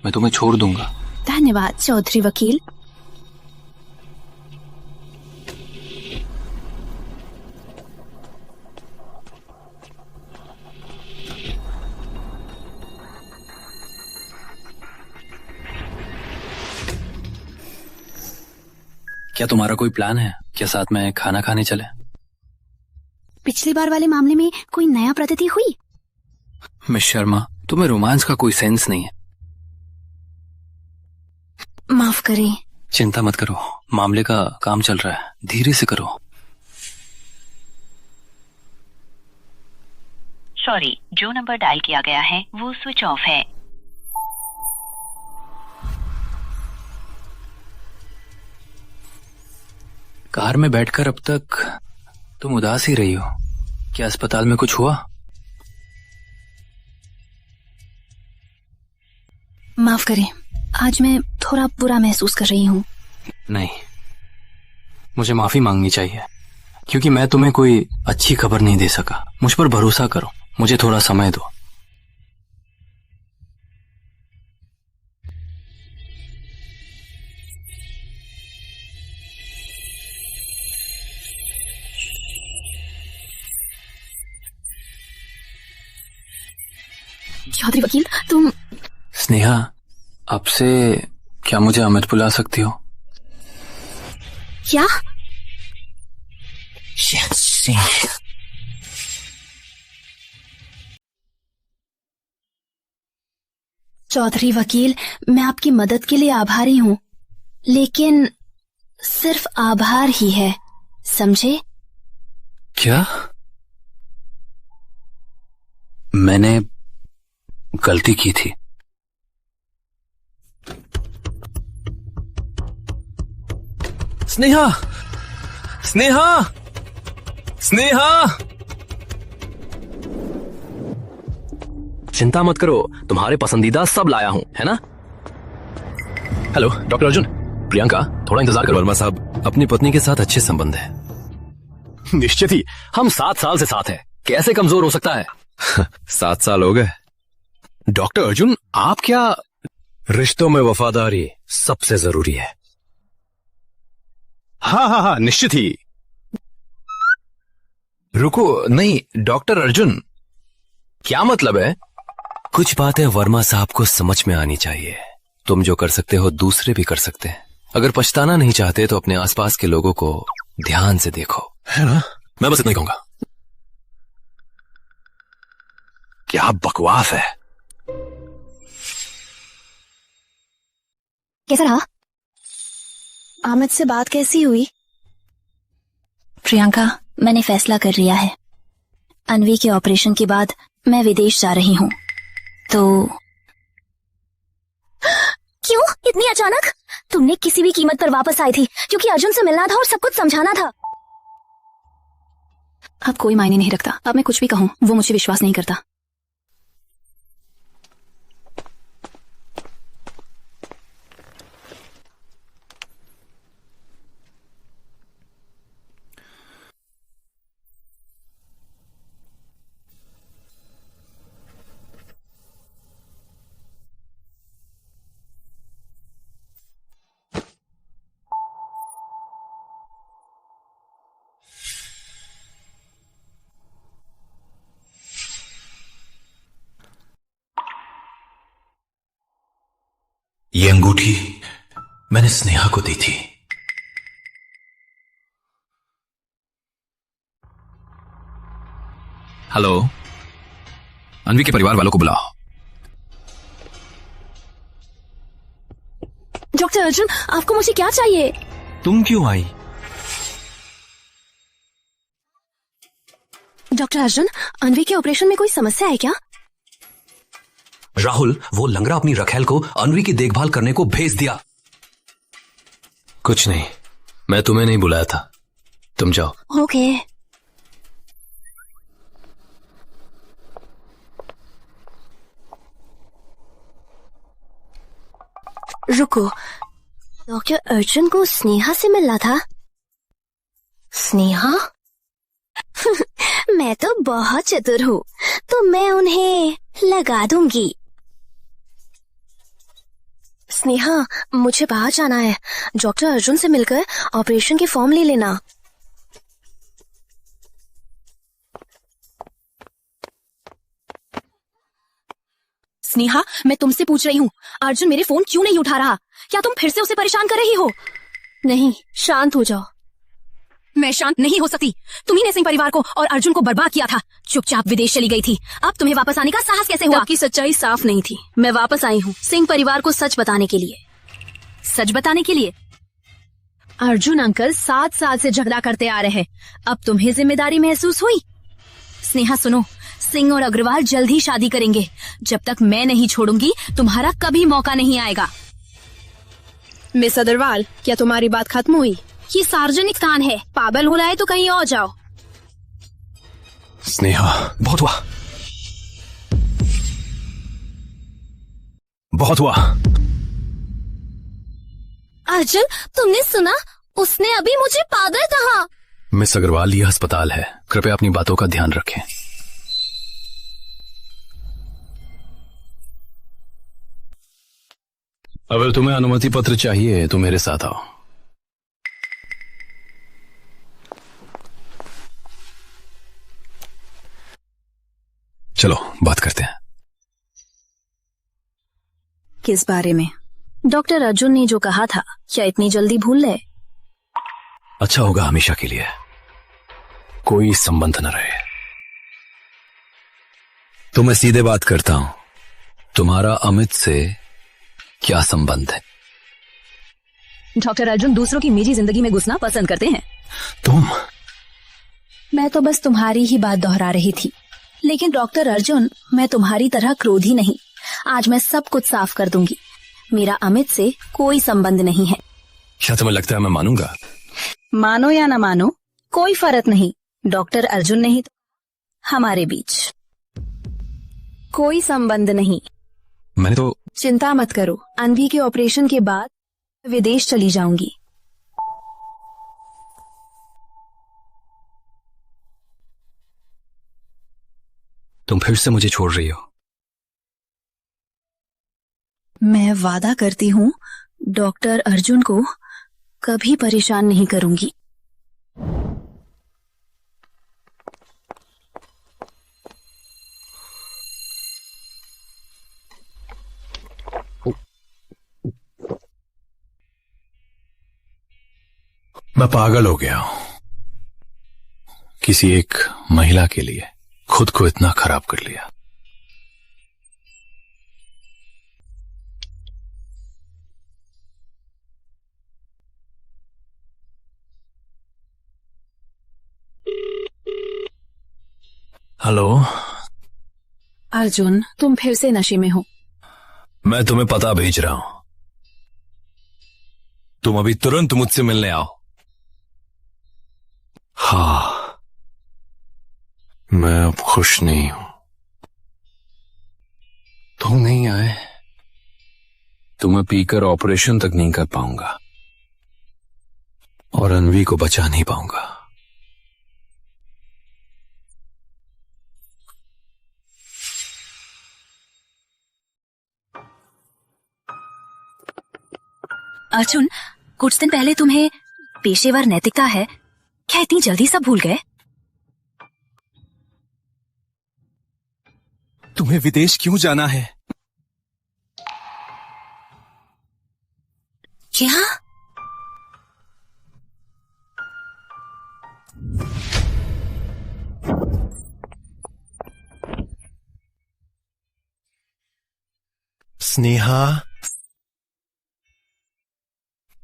मैं तुम्हें छोड़ दूंगा। धन्यवाद चौधरी वकील। क्या तुम्हारा कोई प्लान है? क्या साथ में खाना खाने चले? पिछली बार वाले मामले में कोई नया प्रगति हुई? मिस शर्मा, तुम्हें रोमांस का कोई सेंस नहीं है। माफ करें। चिंता मत करो, मामले का काम चल रहा है, धीरे से करो। सॉरी, जो नंबर डायल किया गया है वो स्विच ऑफ है। कार में बैठकर अब तक तुम उदास ही रही हो। क्या अस्पताल में कुछ हुआ? माफ करें, आज मैं थोड़ा बुरा महसूस कर रही हूँ। नहीं, मुझे माफी मांगनी चाहिए क्योंकि मैं तुम्हें कोई अच्छी खबर नहीं दे सका। मुझ पर भरोसा करो, मुझे थोड़ा समय दो। चौधरी वकील, तुम... स्नेहा, अब से क्या मुझे अमित बुला सकती हो? क्या? चौधरी वकील, मैं आपकी मदद के लिए आभारी हूँ, लेकिन सिर्फ आभार ही है, समझे? क्या? मैंने गलती की थी। स्नेहा, स्नेहा, स्नेहा! चिंता मत करो, तुम्हारे पसंदीदा सब लाया हूं, है ना? Hello doctor Arjun. प्रियंका, थोड़ा इंतजार करो। वर्मा साहब, अपनी पत्नी के साथ अच्छे संबंध है। निश्चित ही, हम 7 साल से साथ हैं, कैसे कमजोर हो सकता है? 7 साल हो गए। डॉक्टर अर्जुन, आप क्या... रिश्तों में वफादारी सबसे जरूरी है। हाँ, निश्चित ही। रुको, नहीं डॉक्टर अर्जुन, क्या मतलब है? कुछ बातें वर्मा साहब को समझ में आनी चाहिए। तुम जो कर सकते हो दूसरे भी कर सकते हैं। अगर पछताना नहीं चाहते तो अपने आसपास के लोगों को ध्यान से देखो, है ना? मैं बस इतना ही कहूंगा। क्या बकवास है। कैसा रहा? अमित से बात कैसी हुई? प्रियंका, मैंने फैसला कर लिया है। अन्वी के ऑपरेशन के बाद मैं विदेश जा रही हूँ। तो क्यों इतनी अचानक? तुमने किसी भी कीमत पर वापस आई थी क्योंकि अर्जुन से मिलना था और सब कुछ समझाना था। अब कोई मायने नहीं रखता। अब मैं कुछ भी कहूँ वो मुझे विश्वास नहीं करता। ये अंगूठी मैंने स्नेहा को दी थी। हेलो, अन्वी के परिवार वालों को बुलाओ। डॉक्टर अर्जुन, आपको मुझे क्या चाहिए? तुम क्यों आई? डॉक्टर अर्जुन, अन्वी के ऑपरेशन में कोई समस्या है क्या? राहुल, वो लंगड़ा अपनी रखेल को अन्वी की देखभाल करने को भेज दिया। कुछ नहीं, मैं तुम्हें नहीं बुलाया था, तुम जाओ। ओके। रुको, डॉक्टर अर्जुन को स्नेहा से मिलना था। स्नेहा? मैं तो बहुत चतुर हूँ, तो मैं उन्हें लगा दूंगी। स्नेहा, मुझे बाहर जाना है। डॉक्टर अर्जुन से मिलकर ऑपरेशन की फॉर्म ले लेना। स्नेहा, मैं तुमसे पूछ रही हूँ, अर्जुन मेरे फोन क्यों नहीं उठा रहा? क्या तुम फिर से उसे परेशान कर रही हो? नहीं, शांत हो जाओ। मैं शांत नहीं हो सकती। तुम्ही ने सिंह परिवार को और अर्जुन को बर्बाद किया था। चुपचाप विदेश चली गई थी। अब तुम्हें वापस आने का साहस कैसे हुआ? आपकी सच्चाई साफ नहीं थी। मैं वापस आई हूँ सिंह परिवार को सच बताने के लिए। सच बताने के लिए? अर्जुन अंकल 7 साल से झगड़ा करते आ रहे हैं। अब तुम्हें जिम्मेदारी महसूस हुई? स्नेहा सुनो, सिंह और अग्रवाल जल्द ही शादी करेंगे। जब तक मैं नहीं छोड़ूंगी, तुम्हारा कभी मौका नहीं आएगा। मिस अग्रवाल, क्या तुम्हारी बात खत्म हुई? ये सार्वजनिक स्थान है, पागल हो रहा है तो कहीं और जाओ। स्नेहा, बहुत हुआ, बहुत हुआ। अर्जुन, तुमने सुना? उसने अभी मुझे पागल कहा। मिस अग्रवाल, यह अस्पताल है, कृपया अपनी बातों का ध्यान रखें। अगर तुम्हें अनुमति पत्र चाहिए तो मेरे साथ आओ। चलो बात करते हैं। किस बारे में? डॉक्टर अर्जुन ने जो कहा था, क्या इतनी जल्दी भूल ले? अच्छा होगा हमेशा के लिए कोई संबंध न रहे। तो मैं सीधे बात करता हूं, तुम्हारा अमित से क्या संबंध है? डॉक्टर अर्जुन दूसरों की निजी जिंदगी में घुसना पसंद करते हैं। तुम? मैं तो बस तुम्हारी ही बात दोहरा रही थी। लेकिन डॉक्टर अर्जुन, मैं तुम्हारी तरह क्रोधी नहीं। आज मैं सब कुछ साफ कर दूंगी। मेरा अमित से कोई संबंध नहीं है। क्या तुम्हें लगता है मैं मानूंगा? मानो या न मानो, कोई फर्क नहीं। डॉक्टर अर्जुन नहीं तो हमारे बीच कोई संबंध नहीं। मैंने तो... चिंता मत करो, अन्वी के ऑपरेशन के बाद विदेश चली जाऊंगी। तुम फिर से मुझे छोड़ रही हो? मैं वादा करती हूँ डॉक्टर अर्जुन को कभी परेशान नहीं करूंगी। मैं पागल हो गया हूं। किसी एक महिला के लिए खुद को इतना खराब कर लिया। हेलो अर्जुन, तुम फिर से नशे में हो। मैं तुम्हें पता भेज रहा हूं। तुम अभी तुरंत मुझसे मिलने आओ। हाँ, मैं अब खुश नहीं हूं। तुम नहीं आए तो मैं पीकर ऑपरेशन तक नहीं कर पाऊंगा और अन्वी को बचा नहीं पाऊंगा। अर्जुन, कुछ दिन पहले तुम्हें पेशेवर नैतिकता है, क्या इतनी जल्दी सब भूल गए? तुम्हें विदेश क्यों जाना है? क्या? स्नेहा,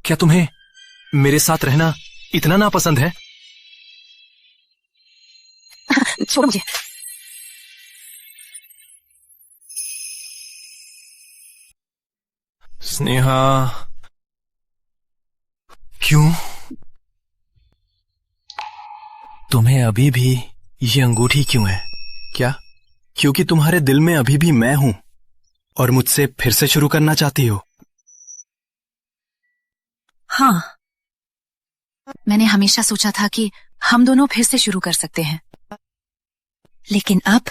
क्या तुम्हें मेरे साथ रहना इतना नापसंद है? छोड़ो मुझे। स्नेहा, क्यों? तुम्हें अभी भी ये अंगूठी क्यों है? क्या क्योंकि तुम्हारे दिल में अभी भी मैं हूं और मुझसे फिर से शुरू करना चाहती हो? हाँ, मैंने हमेशा सोचा था कि हम दोनों फिर से शुरू कर सकते हैं, लेकिन अब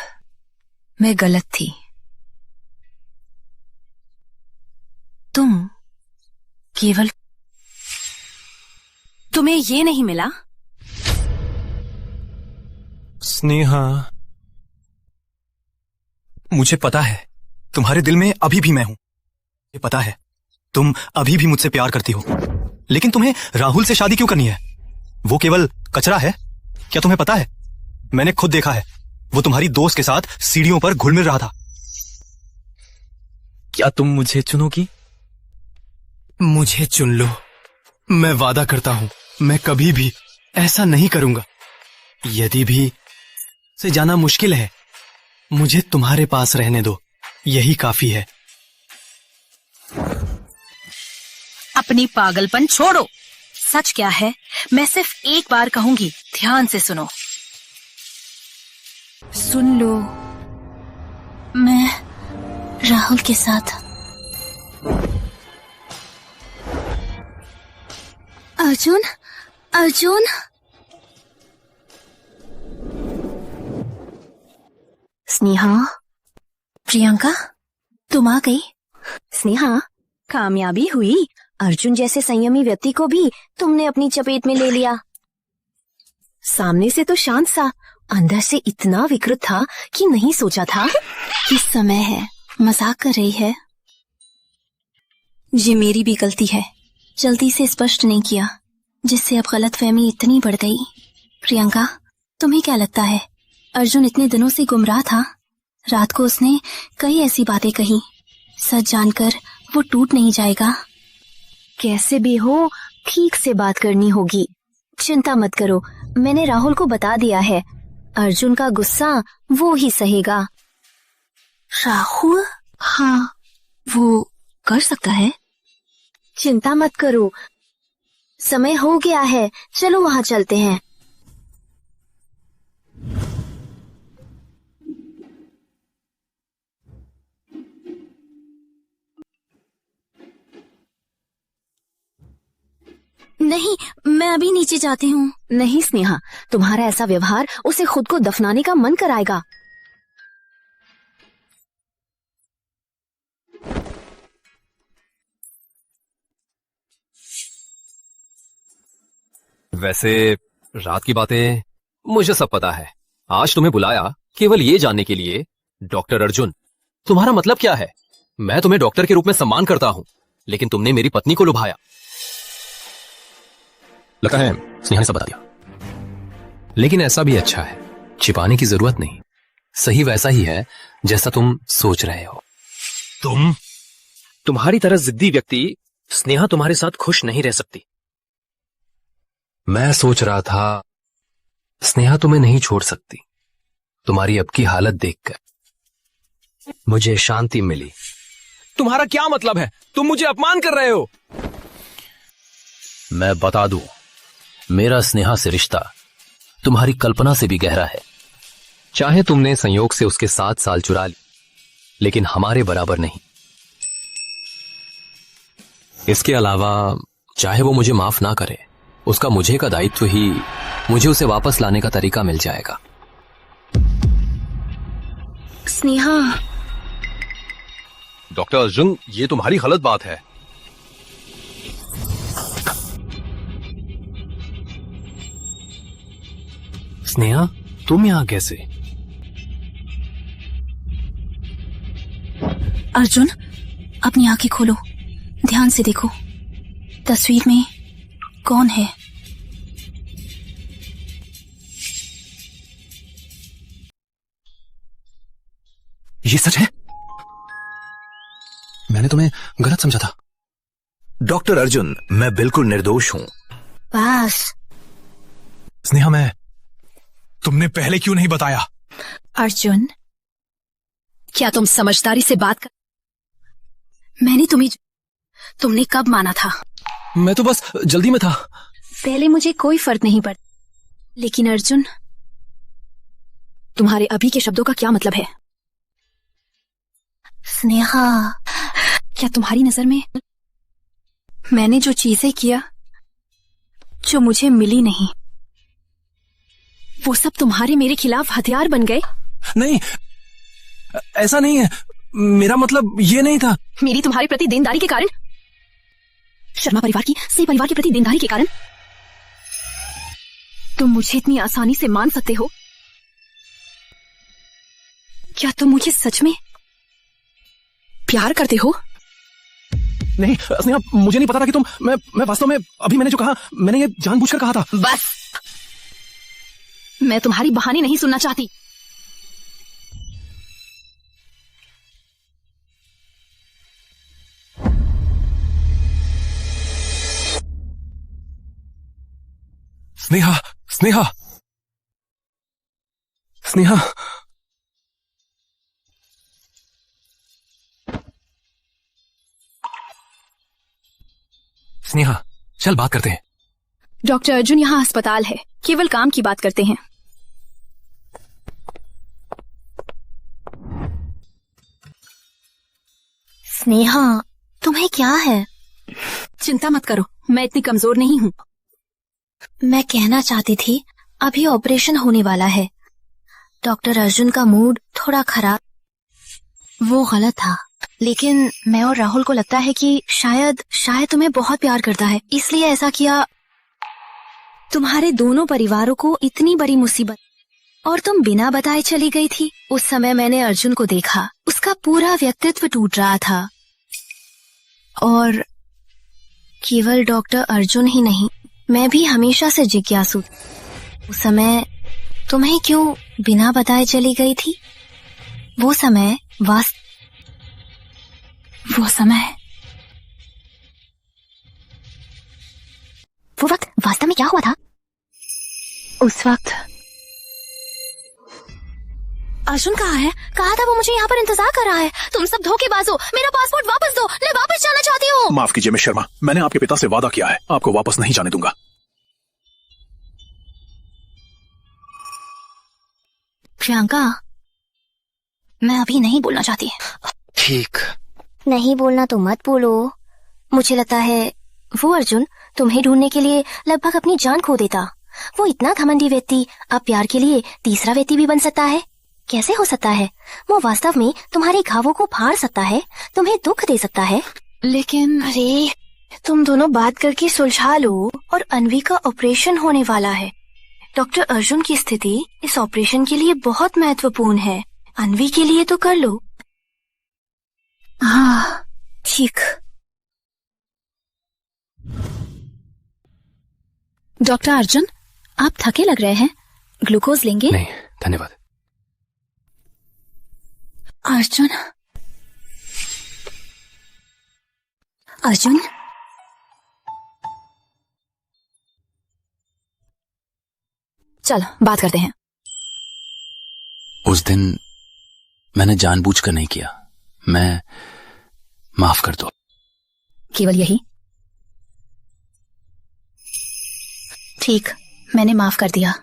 मैं गलत थी। तुम केवल, तुम्हें ये नहीं मिला? स्नेहा, मुझे पता है तुम्हारे दिल में अभी भी मैं हूं। ये पता है तुम अभी भी मुझसे प्यार करती हो, लेकिन तुम्हें राहुल से शादी क्यों करनी है? वो केवल कचरा है। क्या तुम्हें पता है, मैंने खुद देखा है, वो तुम्हारी दोस्त के साथ सीढ़ियों पर घुल मिल रहा था। क्या तुम मुझे चुनोगी? मुझे चुन लो, मैं वादा करता हूं मैं कभी भी ऐसा नहीं करूंगा। यदि भी से जाना मुश्किल है, मुझे तुम्हारे पास रहने दो, यही काफी है। अपनी पागलपन छोड़ो। सच क्या है, मैं सिर्फ एक बार कहूंगी, ध्यान से सुनो। सुन लो, मैं राहुल के साथ। अर्जुन, अर्जुन, स्नेहा, प्रियंका, तुम आ गई। स्नेहा, कामयाबी हुई। अर्जुन जैसे संयमी व्यक्ति को भी तुमने अपनी चपेट में ले लिया। सामने से तो शांत सा, अंदर से इतना विकृत था कि नहीं सोचा था कि समय है। मजाक कर रही है? ये मेरी भी गलती है, जल्दी से स्पष्ट नहीं किया, जिससे अब गलतफहमी इतनी बढ़ गई। प्रियंका, तुम्हें क्या लगता है अर्जुन इतने दिनों से गुमराह था? रात को उसने कई ऐसी बातें कही, सच जानकर वो टूट नहीं जाएगा? कैसे भी हो, ठीक से बात करनी होगी। चिंता मत करो, मैंने राहुल को बता दिया है। अर्जुन का गुस्सा वो ही सहेगा। राहुल? हाँ, वो कर सकता है। चिंता मत करो, समय हो गया है, चलो वहां चलते हैं। नहीं, मैं अभी नीचे जाती हूँ। नहीं स्नेहा, तुम्हारा ऐसा व्यवहार उसे खुद को दफनाने का मन कराएगा। वैसे रात की बातें मुझे सब पता है। आज तुम्हें बुलाया केवल ये जानने के लिए, डॉक्टर अर्जुन, तुम्हारा मतलब क्या है? मैं तुम्हें डॉक्टर के रूप में सम्मान करता हूं, लेकिन तुमने मेरी पत्नी को लुभाया। लगता है स्नेहा ने सब बता दिया, लेकिन ऐसा भी अच्छा है, छिपाने की जरूरत नहीं। सही वैसा ही है जैसा तुम सोच रहे हो। तुम्हारी तरह जिद्दी व्यक्ति स्नेहा तुम्हारे साथ खुश नहीं रह सकती। मैं सोच रहा था स्नेहा तुम्हें नहीं छोड़ सकती, तुम्हारी अब की हालत देखकर मुझे शांति मिली। तुम्हारा क्या मतलब है? तुम मुझे अपमान कर रहे हो। मैं बता दूं, मेरा स्नेहा से रिश्ता तुम्हारी कल्पना से भी गहरा है। चाहे तुमने संयोग से उसके 7 साल चुरा ली, लेकिन हमारे बराबर नहीं। इसके अलावा चाहे वो मुझे माफ ना करे, उसका मुझे का दायित्व ही मुझे उसे वापस लाने का तरीका मिल जाएगा। स्नेहा। डॉक्टर अर्जुन, ये तुम्हारी गलत बात है। स्नेहा, तुम यहां कैसे? अर्जुन, अपनी आंखें खोलो, ध्यान से देखो, तस्वीर में कौन है? ये सच है? मैंने तुम्हें गलत समझा था। डॉक्टर अर्जुन, मैं बिल्कुल निर्दोष हूं। बस। स्नेहा, तुमने पहले क्यों नहीं बताया? अर्जुन, क्या तुम समझदारी से बात कर? मैंने तुमने कब माना था? मैं तो बस जल्दी में था। पहले मुझे कोई फर्क नहीं पड़ता, लेकिन अर्जुन, तुम्हारे अभी के शब्दों का क्या मतलब है? स्नेहा, क्या तुम्हारी नजर में मैंने जो चीजें किया, जो मुझे मिली नहीं, वो सब तुम्हारे मेरे खिलाफ हथियार बन गए? नहीं, ऐसा नहीं है। मेरा मतलब ये नहीं था। मेरी तुम्हारे प्रति देनदारी के कारण, शर्मा परिवार की से परिवार के प्रति देनदारी के कारण तुम मुझे इतनी आसानी से मान सकते हो? क्या तुम मुझे सच में प्यार करते हो? नहीं स्नेहा, मुझे नहीं पता था कि तुम मैं वास्तव में अभी मैंने जो कहा, मैंने ये जानबूझकर कहा था। बस, मैं तुम्हारी बहाने नहीं सुनना चाहती। स्नेहा, स्नेहा, स्नेहा। स्नेहा, चल बात करते हैं। डॉक्टर अर्जुन यहाँ अस्पताल है, केवल काम की बात करते हैं। स्नेहा, तुम्हें क्या है? चिंता मत करो, मैं इतनी कमजोर नहीं हूँ। मैं कहना चाहती थी, अभी ऑपरेशन होने वाला है। डॉक्टर अर्जुन का मूड थोड़ा खराब, वो गलत था, लेकिन मैं और राहुल को लगता है कि शायद तुम्हें बहुत प्यार करता है, इसलिए ऐसा किया। तुम्हारे दोनों परिवारों को इतनी बड़ी मुसीबत और तुम बिना बताए चली गई थी। उस समय मैंने अर्जुन को देखा, उसका पूरा व्यक्तित्व टूट रहा था। और केवल डॉक्टर अर्जुन ही नहीं, मैं भी हमेशा से जिज्ञासु। उस समय तुम्हें क्यों बिना बताए चली गई थी? वो वक्त वास्तव में क्या हुआ था? उस वक्त अर्जुन कहाँ है? कहा था वो मुझे यहाँ पर इंतजार कर रहा है। तुम सब धोखेबाज हो। मेरा पासपोर्ट वापस दो, मैं वापस जाना चाहती हूँ। माफ कीजिए मिस शर्मा, मैंने आपके पिता से वादा किया है, आपको वापस नहीं जाने दूंगा। प्रियंका, मैं अभी नहीं बोलना चाहती। ठीक। नहीं बोलना तो मत बोलो। मुझे लगता है वो अर्जुन तुम्हें ढूंढने के लिए लगभग अपनी जान खो देता। वो इतना घमंडी व्यक्ति अब प्यार के लिए तीसरा व्यक्ति भी बन सकता है? कैसे हो सकता है? वो वास्तव में तुम्हारे घावों को फाड़ सकता है, तुम्हें दुख दे सकता है। लेकिन अरे, तुम दोनों बात करके सुलझा लो। और अन्वी का ऑपरेशन होने वाला है। डॉक्टर अर्जुन की स्थिति इस ऑपरेशन के लिए बहुत महत्वपूर्ण है। अन्वी के लिए तो कर लो। हाँ, ठीक। डॉक्टर अर्जुन, आप थके लग रहे हैं, ग्लूकोज लेंगे? नहीं धन्यवाद। अर्जुन, अर्जुन, चलो बात करते हैं। उस दिन मैंने जानबूझकर नहीं किया। मैं माफ कर दो। केवल यही? ठीक, मैंने माफ कर दिया।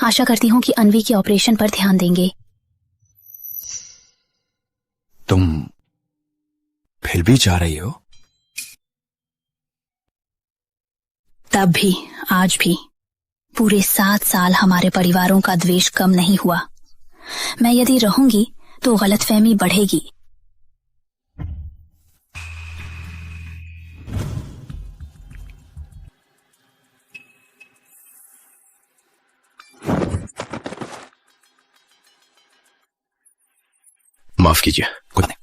आशा करती हूँ कि अन्वी के ऑपरेशन पर ध्यान देंगे। तुम फिर भी जा रही हो? तब भी, आज भी। पूरे 7 साल हमारे परिवारों का द्वेष कम नहीं हुआ। मैं यदि रहूंगी तो गलतफहमी बढ़ेगी। माफ कीजिए। कुछ नहीं।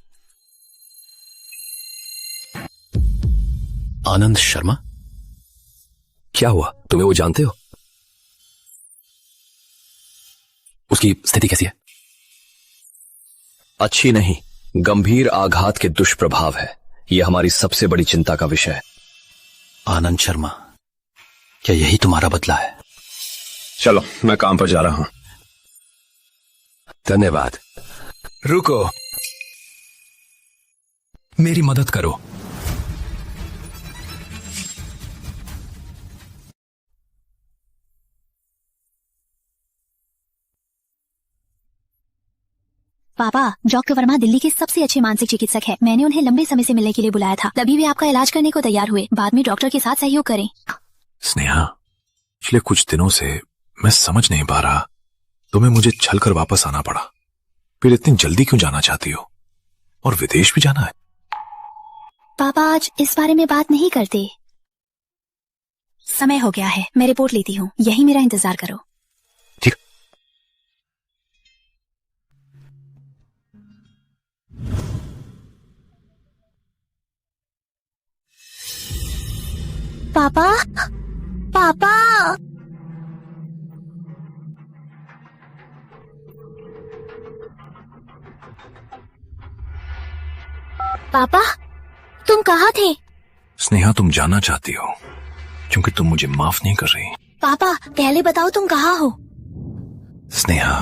आनंद शर्मा? क्या हुआ? तुम्हें वो जानते हो? उसकी स्थिति कैसी है? अच्छी नहीं, गंभीर आघात के दुष्प्रभाव है। यह हमारी सबसे बड़ी चिंता का विषय है। आनंद शर्मा, क्या यही तुम्हारा बदला है? चलो, मैं काम पर जा रहा हूं। धन्यवाद। रुको, मेरी मदद करो। पापा, डॉक्टर वर्मा दिल्ली के सबसे अच्छे मानसिक चिकित्सक हैं। मैंने उन्हें लंबे समय से मिलने के लिए बुलाया था, तभी वे आपका इलाज करने को तैयार हुए। बाद में डॉक्टर के साथ सहयोग करें। स्नेहा, पिछले कुछ दिनों से मैं समझ नहीं पा रहा, तुम्हें मुझे छलकर वापस आना पड़ा। फिर इतनी जल्दी क्यों जाना चाहती हो? और विदेश भी जाना है? पापा, आज इस बारे में बात नहीं करते। समय हो गया है, मैं रिपोर्ट लेती हूँ। यही मेरा इंतजार करो। ठीक। पापा, पापा, पापा, तुम कहाँ थे? स्नेहा, तुम जाना चाहती हो क्योंकि तुम मुझे माफ नहीं कर रही। पापा, पहले बताओ तुम कहाँ हो? स्नेहा।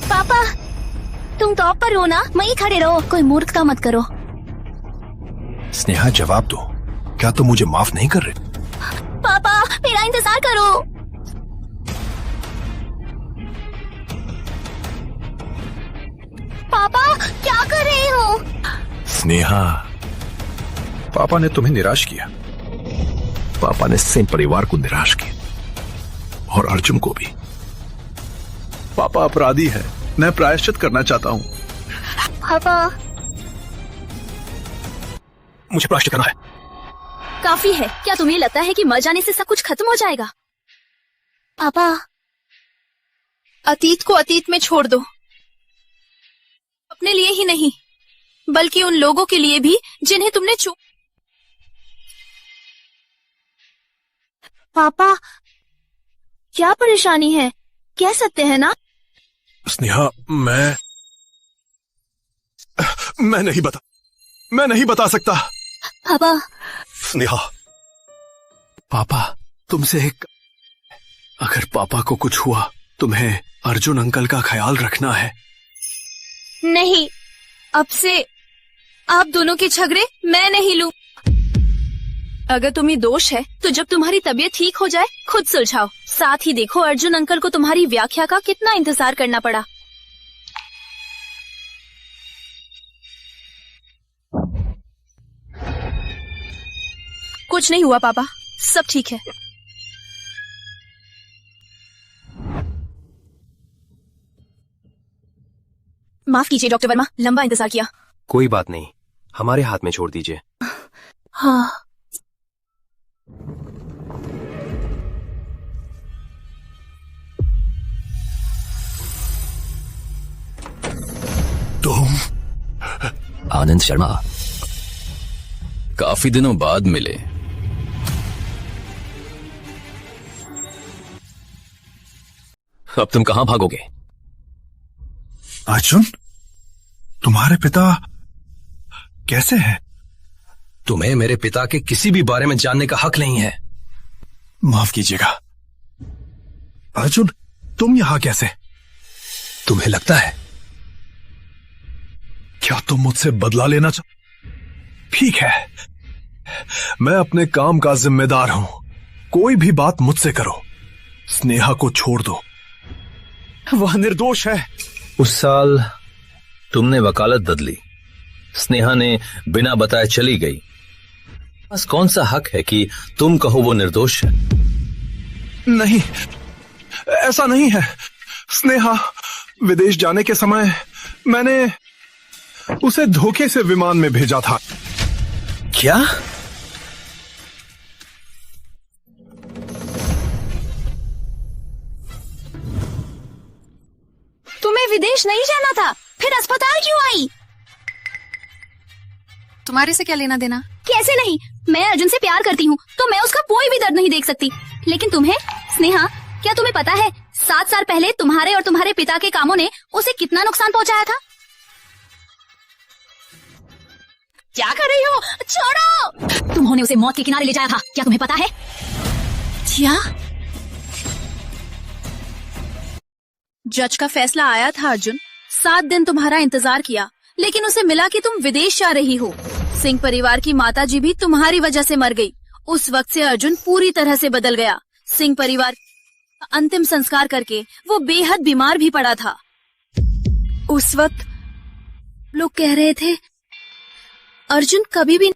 पापा, तुम टॉप पर हो ना? वहीं खड़े रहो, कोई मूर्खता मत करो। स्नेहा, जवाब दो, क्या तुम मुझे माफ नहीं कर रहे? पापा, मेरा इंतजार करो। पापा, क्या कर रहे हो? स्नेहा, पापा ने तुम्हें निराश किया। पापा ने सेन परिवार को निराश किया और अर्जुन को भी। पापा अपराधी है, मैं प्रायश्चित करना चाहता हूँ। पापा, मुझे प्रायश्चित करना है। काफी है। क्या तुम्हें लगता है कि मर जाने से सब कुछ खत्म हो जाएगा? पापा, अतीत को अतीत में छोड़ दो। अपने लिए ही नहीं, बल्कि उन लोगों के लिए भी जिन्हें तुमने पापा, क्या परेशानी है? कह सकते हैं ना? स्नेहा, मैं नहीं बता सकता। पापा। स्नेहा, पापा, तुमसे एक, अगर पापा को कुछ हुआ, तुम्हें अर्जुन अंकल का ख्याल रखना है। नहीं, अब से आप दोनों के झगड़े मैं नहीं लूं। अगर तुम्हें दोष है तो जब तुम्हारी तबीयत ठीक हो जाए खुद सुलझाओ। साथ ही देखो अर्जुन अंकल को तुम्हारी व्याख्या का कितना इंतजार करना पड़ा। कुछ नहीं हुआ पापा, सब ठीक है। माफ कीजिए डॉक्टर वर्मा, लंबा इंतजार किया। कोई बात नहीं, हमारे हाथ में छोड़ दीजिए। हाँ। तुम? आनंद शर्मा, काफी दिनों बाद मिले। अब तुम कहां भागोगे? अर्जुन, तुम्हारे पिता कैसे हैं? तुम्हें मेरे पिता के किसी भी बारे में जानने का हक नहीं है। माफ कीजिएगा। अर्जुन, तुम यहां कैसे? तुम्हें लगता है क्या तुम मुझसे बदला लेना ठीक है, मैं अपने काम का जिम्मेदार हूं। कोई भी बात मुझसे करो, स्नेहा को छोड़ दो, वह निर्दोष है। उस साल तुमने वकालत बदली, स्नेहा ने बिना बताए चली गई। बस कौन सा हक है कि तुम कहो वो निर्दोष है? नहीं, ऐसा नहीं है। स्नेहा विदेश जाने के समय मैंने उसे धोखे से विमान में भेजा था। क्या? तुम्हें विदेश नहीं जाना था, फिर अस्पताल क्यों आई? तुम्हारे से क्या लेना देना? कैसे नहीं? मैं अर्जुन से प्यार करती हूँ तो मैं उसका कोई भी दर्द नहीं देख सकती। लेकिन तुम्हें, स्नेहा, क्या तुम्हें पता है 7 साल पहले तुम्हारे और तुम्हारे पिता के कामों ने उसे कितना नुकसान पहुँचाया था? क्या कर रही हो? छोड़ो! तुम्होंने उसे मौत के किनारे ले जाया था, क्या तुम्हें पता है? क्या? जज का फैसला आया था अर्जुन। 7 दिन तुम्हारा इंतजार किया, लेकिन उसे मिला कि तुम विदेश जा रही हो। सिंह परिवार की माताजी भी तुम्हारी वजह से मर गई। उस वक्त से अर्जुन पूरी तरह से बदल गया। सिंह परिवार अंतिम संस्कार करके वो बेहद बीमार भी पड़ा था। उस वक्त लोग कह रहे थे अर्जुन कभी भी।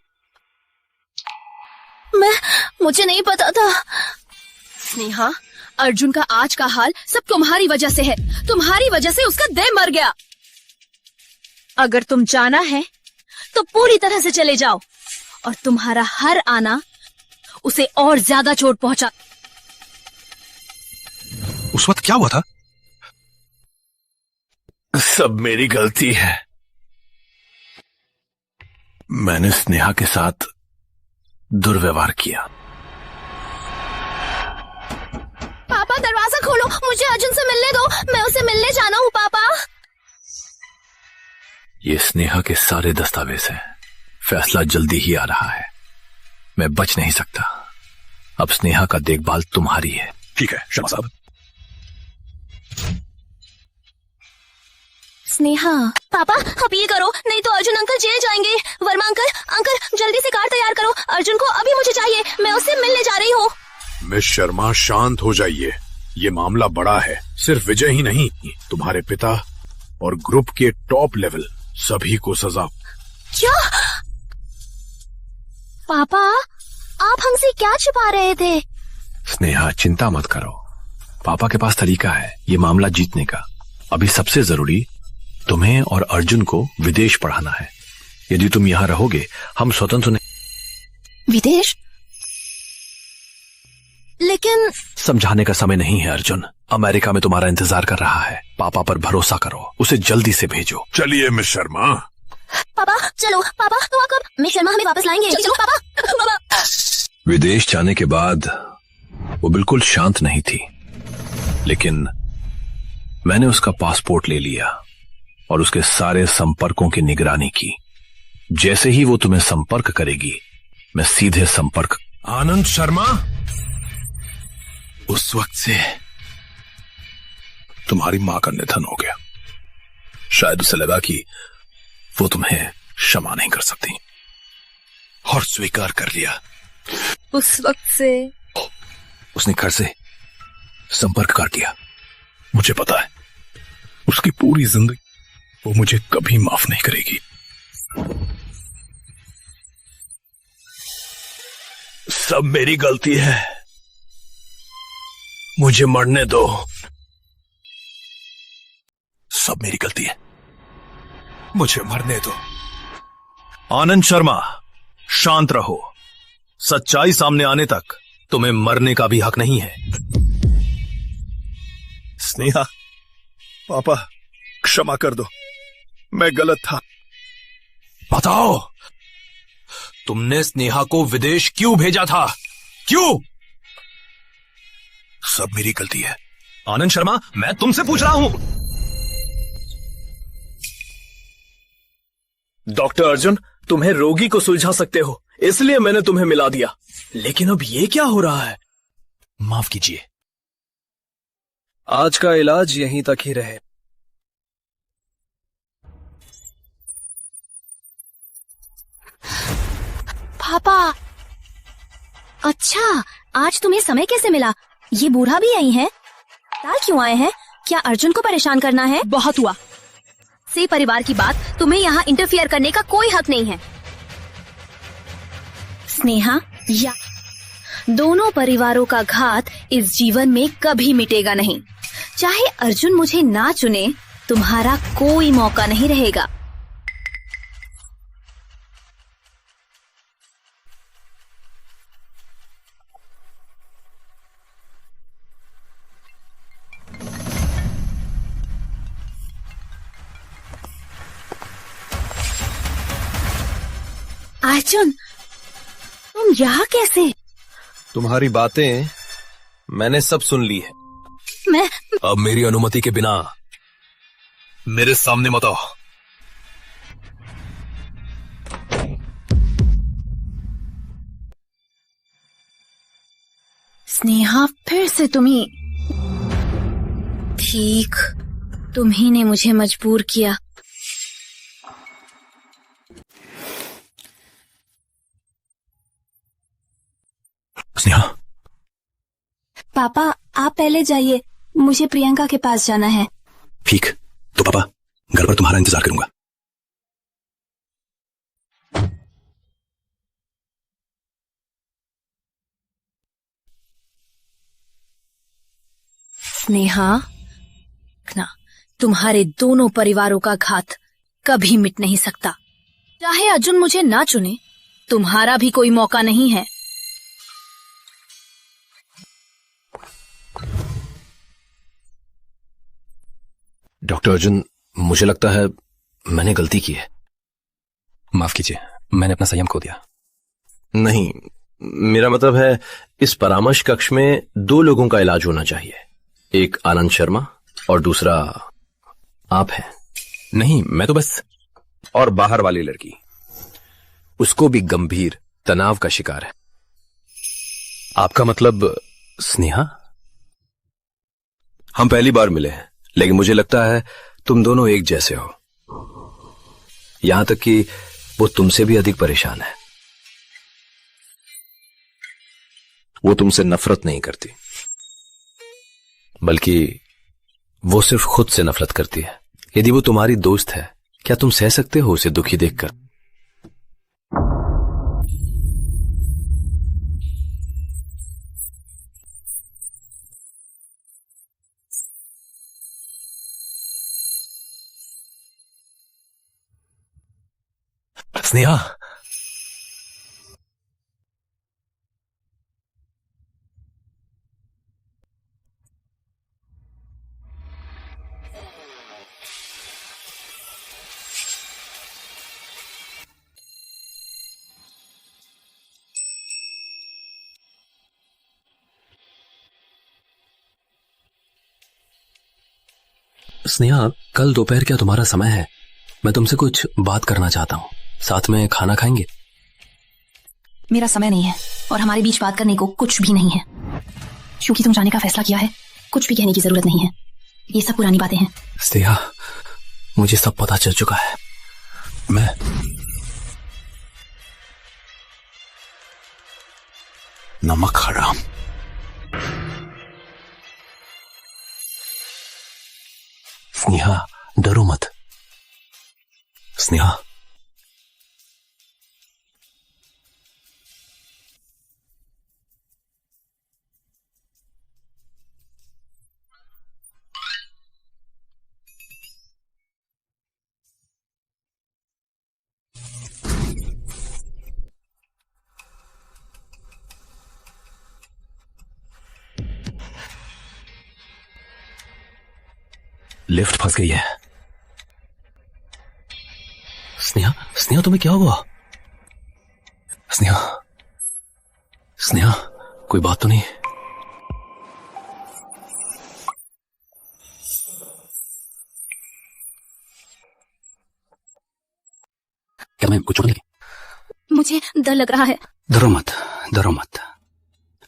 मुझे नहीं पता था। स्नेहा, अर्जुन का आज का हाल सब तुम्हारी वजह से है। तुम्हारी वजह से उसका देह मर गया। अगर तुम जाना है तो पूरी तरह से चले जाओ, और तुम्हारा हर आना उसे और ज्यादा चोट पहुंचा। उस वक्त क्या हुआ था? सब मेरी गलती है। मैंने स्नेहा के साथ दुर्व्यवहार किया। पापा, दरवाजा खोलो, मुझे अर्जुन से मिलने दो। मैं उसे मिलने जाना हूँ पापा। ये स्नेहा के सारे दस्तावेज हैं। फैसला जल्दी ही आ रहा है। मैं बच नहीं सकता। अब स्नेहा का देखभाल तुम्हारी है। ठीक है शर्मा साहब। स्नेहा, पापा अब ये करो, नहीं तो अर्जुन अंकल जेल जाएंगे। वर्मा अंकल जल्दी से कार तैयार करो। अर्जुन को अभी मुझे चाहिए, मैं उससे मिलने जा रही हूँ। मिस शर्मा, शांत हो जाइए। ये मामला बड़ा है। सिर्फ विजय ही नहीं, तुम्हारे पिता और ग्रुप के टॉप लेवल सभी को सजा। क्या? पापा, आप हमसे क्या छुपा रहे थे? स्नेहा, चिंता मत करो। पापा के पास तरीका है ये मामला जीतने का। अभी सबसे जरूरी तुम्हें और अर्जुन को विदेश पढ़ाना है। यदि तुम यहाँ रहोगे, हम स्वतंत्र नहीं। विदेश? लेकिन समझाने का समय नहीं है अर्जुन। अमेरिका में तुम्हारा इंतजार कर रहा है। पापा पर भरोसा करो, उसे जल्दी से भेजो। चलिए मिस शर्मा। पापा चलो। पापा तो कब मिस शर्मा हमें वापस लाएंगे? चलो पापा। विदेश जाने के बाद वो बिल्कुल शांत नहीं थी, लेकिन मैंने उसका पासपोर्ट ले लिया और उसके सारे संपर्कों की निगरानी की। जैसे ही वो तुम्हें संपर्क करेगी, मैं सीधे संपर्क। आनंद शर्मा, उस वक्त से तुम्हारी मां का निधन हो गया। शायद उसे लगा कि वो तुम्हें क्षमा नहीं कर सकती, और स्वीकार कर लिया। उस वक्त से उसने घर से संपर्क काट दिया। मुझे पता है उसकी पूरी जिंदगी वो मुझे कभी माफ नहीं करेगी। सब मेरी गलती है, मुझे मरने दो। सब मेरी गलती है, मुझे मरने दो। आनंद शर्मा, शांत रहो। सच्चाई सामने आने तक तुम्हें मरने का भी हक नहीं है। स्नेहा, पापा क्षमा कर दो, मैं गलत था। बताओ, तुमने स्नेहा को विदेश क्यों भेजा था? क्यों? सब मेरी गलती है। आनंद शर्मा, मैं तुमसे पूछ रहा हूं। डॉक्टर अर्जुन, तुम्हें रोगी को सुलझा सकते हो, इसलिए मैंने तुम्हें मिला दिया। लेकिन अब ये क्या हो रहा है? माफ कीजिए, आज का इलाज यहीं तक ही रहे। पापा, अच्छा आज तुम्हें समय कैसे मिला? ये बूढ़ा भी यही है? ताल क्यों आए हैं? क्या अर्जुन को परेशान करना है? बहुत हुआ। से परिवार की बात, तुम्हें यहाँ इंटरफियर करने का कोई हक नहीं है। स्नेहा, या दोनों परिवारों का घात इस जीवन में कभी मिटेगा नहीं। चाहे अर्जुन मुझे ना चुने, तुम्हारा कोई मौका नहीं रहेगा। अर्जुन, तुम यहाँ कैसे? तुम्हारी बातें मैंने सब सुन ली है। मैं अब मेरी अनुमति के बिना मेरे सामने मत आओ। स्नेहा, फिर से तुम्ही। ठीक, तुम्ही ने मुझे मजबूर किया। स्नेहा। पापा आप पहले जाइए, मुझे प्रियंका के पास जाना है। ठीक, तो पापा घर पर तुम्हारा इंतजार करूंगा। स्नेहा, ना, तुम्हारे दोनों परिवारों का घात कभी मिट नहीं सकता। चाहे अर्जुन मुझे ना चुने, तुम्हारा भी कोई मौका नहीं है। डॉक्टर अर्जुन, मुझे लगता है मैंने गलती की है। माफ कीजिए, मैंने अपना संयम खो दिया। नहीं, मेरा मतलब है इस परामर्श कक्ष में 2 लोगों का इलाज होना चाहिए। एक आनंद शर्मा और दूसरा आप हैं। नहीं, मैं तो बस। और बाहर वाली लड़की, उसको भी गंभीर तनाव का शिकार है। आपका मतलब स्नेहा? हम पहली बार मिले हैं, लेकिन मुझे लगता है तुम दोनों एक जैसे हो। यहां तक कि वो तुमसे भी अधिक परेशान है। वो तुमसे नफरत नहीं करती, बल्कि वो सिर्फ खुद से नफरत करती है। यदि वो तुम्हारी दोस्त है, क्या तुम सह सकते हो उसे दुखी देखकर? स्नेहा, स्नेहा, कल दोपहर क्या तुम्हारा समय है? मैं तुमसे कुछ बात करना चाहता हूँ। साथ में खाना खाएंगे? मेरा समय नहीं है और हमारे बीच बात करने को कुछ भी नहीं है। क्योंकि तुम जाने का फैसला किया है, कुछ भी कहने की जरूरत नहीं है। ये सब पुरानी बातें हैं। स्नेहा, मुझे सब पता चल चुका है। मैं नमक हराम। स्नेहा, डरो मत। स्नेहा, लिफ्ट फंस गई है। स्नेहा, स्नेहा तुम्हें क्या हुआ? स्नेहा, स्नेहा, कोई बात तो नहीं? क्या मैं कुछ लगी? मुझे डर लग रहा है। डरो मत, डरो मत।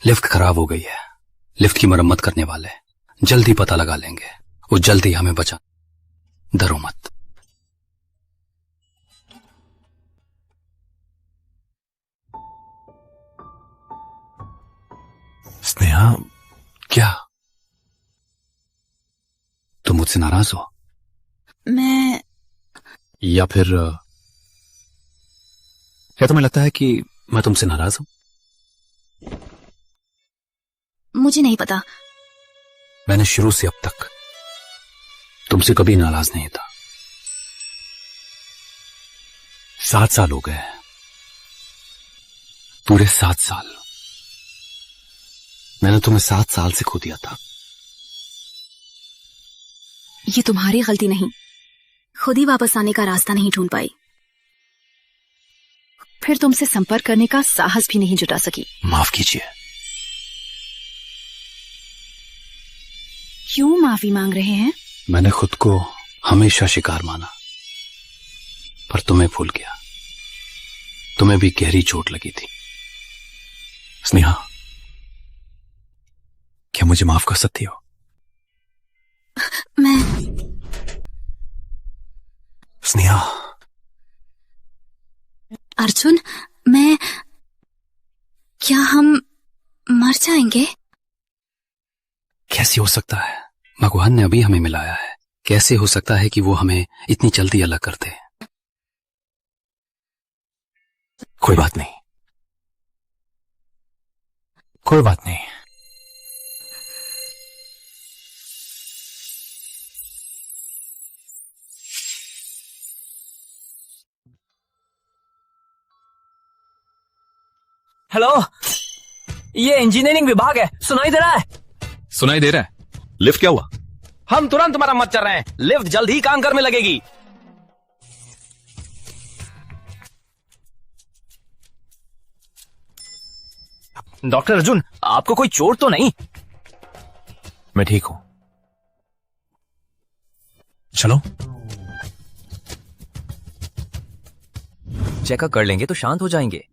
लिफ्ट खराब हो गई है। लिफ्ट की मरम्मत करने वाले जल्दी पता लगा लेंगे। वो जल्दी हमें बचा। डरो मत। स्नेहा, क्या तुम मुझसे नाराज हो? मैं या फिर क्या तुम्हें लगता है कि मैं तुमसे नाराज हूं? मुझे नहीं पता। मैंने शुरू से अब तक तुमसे कभी नाराज नहीं था। 7 साल हो गए, पूरे 7 साल। मैंने तुम्हें 7 साल से खो दिया था। ये तुम्हारी गलती नहीं, खुद ही वापस आने का रास्ता नहीं ढूंढ पाई, फिर तुमसे संपर्क करने का साहस भी नहीं जुटा सकी। माफ कीजिए। क्यों माफी मांग रहे हैं? मैंने खुद को हमेशा शिकार माना, पर तुम्हें भूल गया। तुम्हें भी गहरी चोट लगी थी। स्नेहा, क्या मुझे माफ कर सकती हो? मैं स्नेहा। अर्जुन, क्या हम मर जाएंगे? कैसे हो सकता है? भगवान ने अभी हमें मिलाया है। कैसे हो सकता है कि वो हमें इतनी जल्दी अलग कर दे? कोई बात नहीं, कोई बात नहीं। हेलो, ये इंजीनियरिंग विभाग है, सुनाई दे रहा है? सुनाई दे रहा है। लिफ्ट क्या हुआ? हम तुरंत मरम्मत कर रहे हैं, लिफ्ट जल्द ही काम करने लगेगी। डॉक्टर अर्जुन, आपको कोई चोट तो नहीं? मैं ठीक हूं। चलो, चेकअप कर लेंगे तो शांत हो जाएंगे।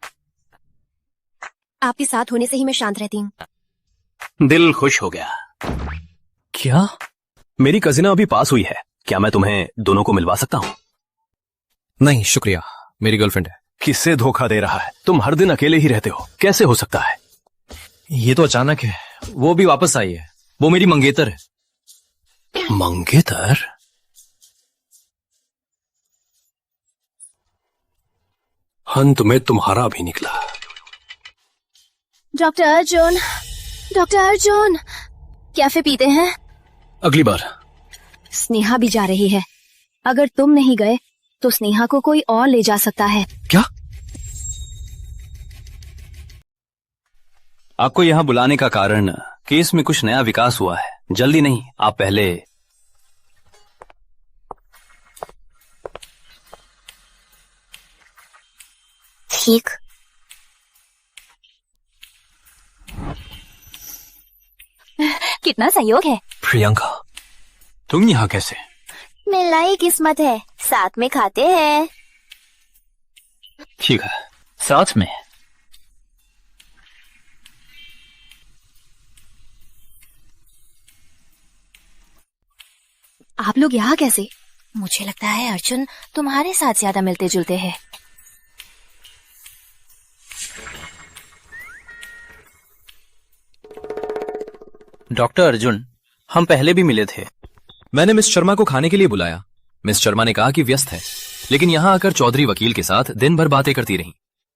आपके साथ होने से ही मैं शांत रहती हूँ। दिल खुश हो गया। क्या? मेरी कजिना अभी पास हुई है, क्या मैं तुम्हें दोनों को मिलवा सकता हूँ? नहीं शुक्रिया, मेरी गर्लफ्रेंड है। किससे धोखा दे रहा है? तुम हर दिन अकेले ही रहते हो, कैसे हो सकता है? ये तो अचानक है। वो भी वापस आई है। वो मेरी मंगेतर है। मंगेतर? अंत में तुम्हारा भी निकला। Doctor Arjun, doctor Arjun, cafe पीते हैं? अगली बार। स्नेहा भी जा रही है। अगर तुम नहीं गए तो स्नेहा को कोई और ले जा सकता है। क्या? आपको यहां बुलाने का कारण केस में कुछ नया विकास हुआ है। जल्दी नहीं, आप पहले ठीक। कितना सहयोग है। प्रियंका, तुम यहां कैसे? मिलना ही किस्मत है, साथ में खाते हैं। ठीक है, साथ में। आप लोग यहाँ कैसे? मुझे लगता है अर्जुन तुम्हारे साथ ज्यादा मिलते जुलते हैं। डॉक्टर अर्जुन, हम पहले भी मिले थे। मैंने मिस शर्मा को खाने के लिए बुलाया। मिस शर्मा ने कहा कि व्यस्त है, लेकिन यहाँ आकर चौधरी वकील के साथ दिन भर बातें करती रहीं।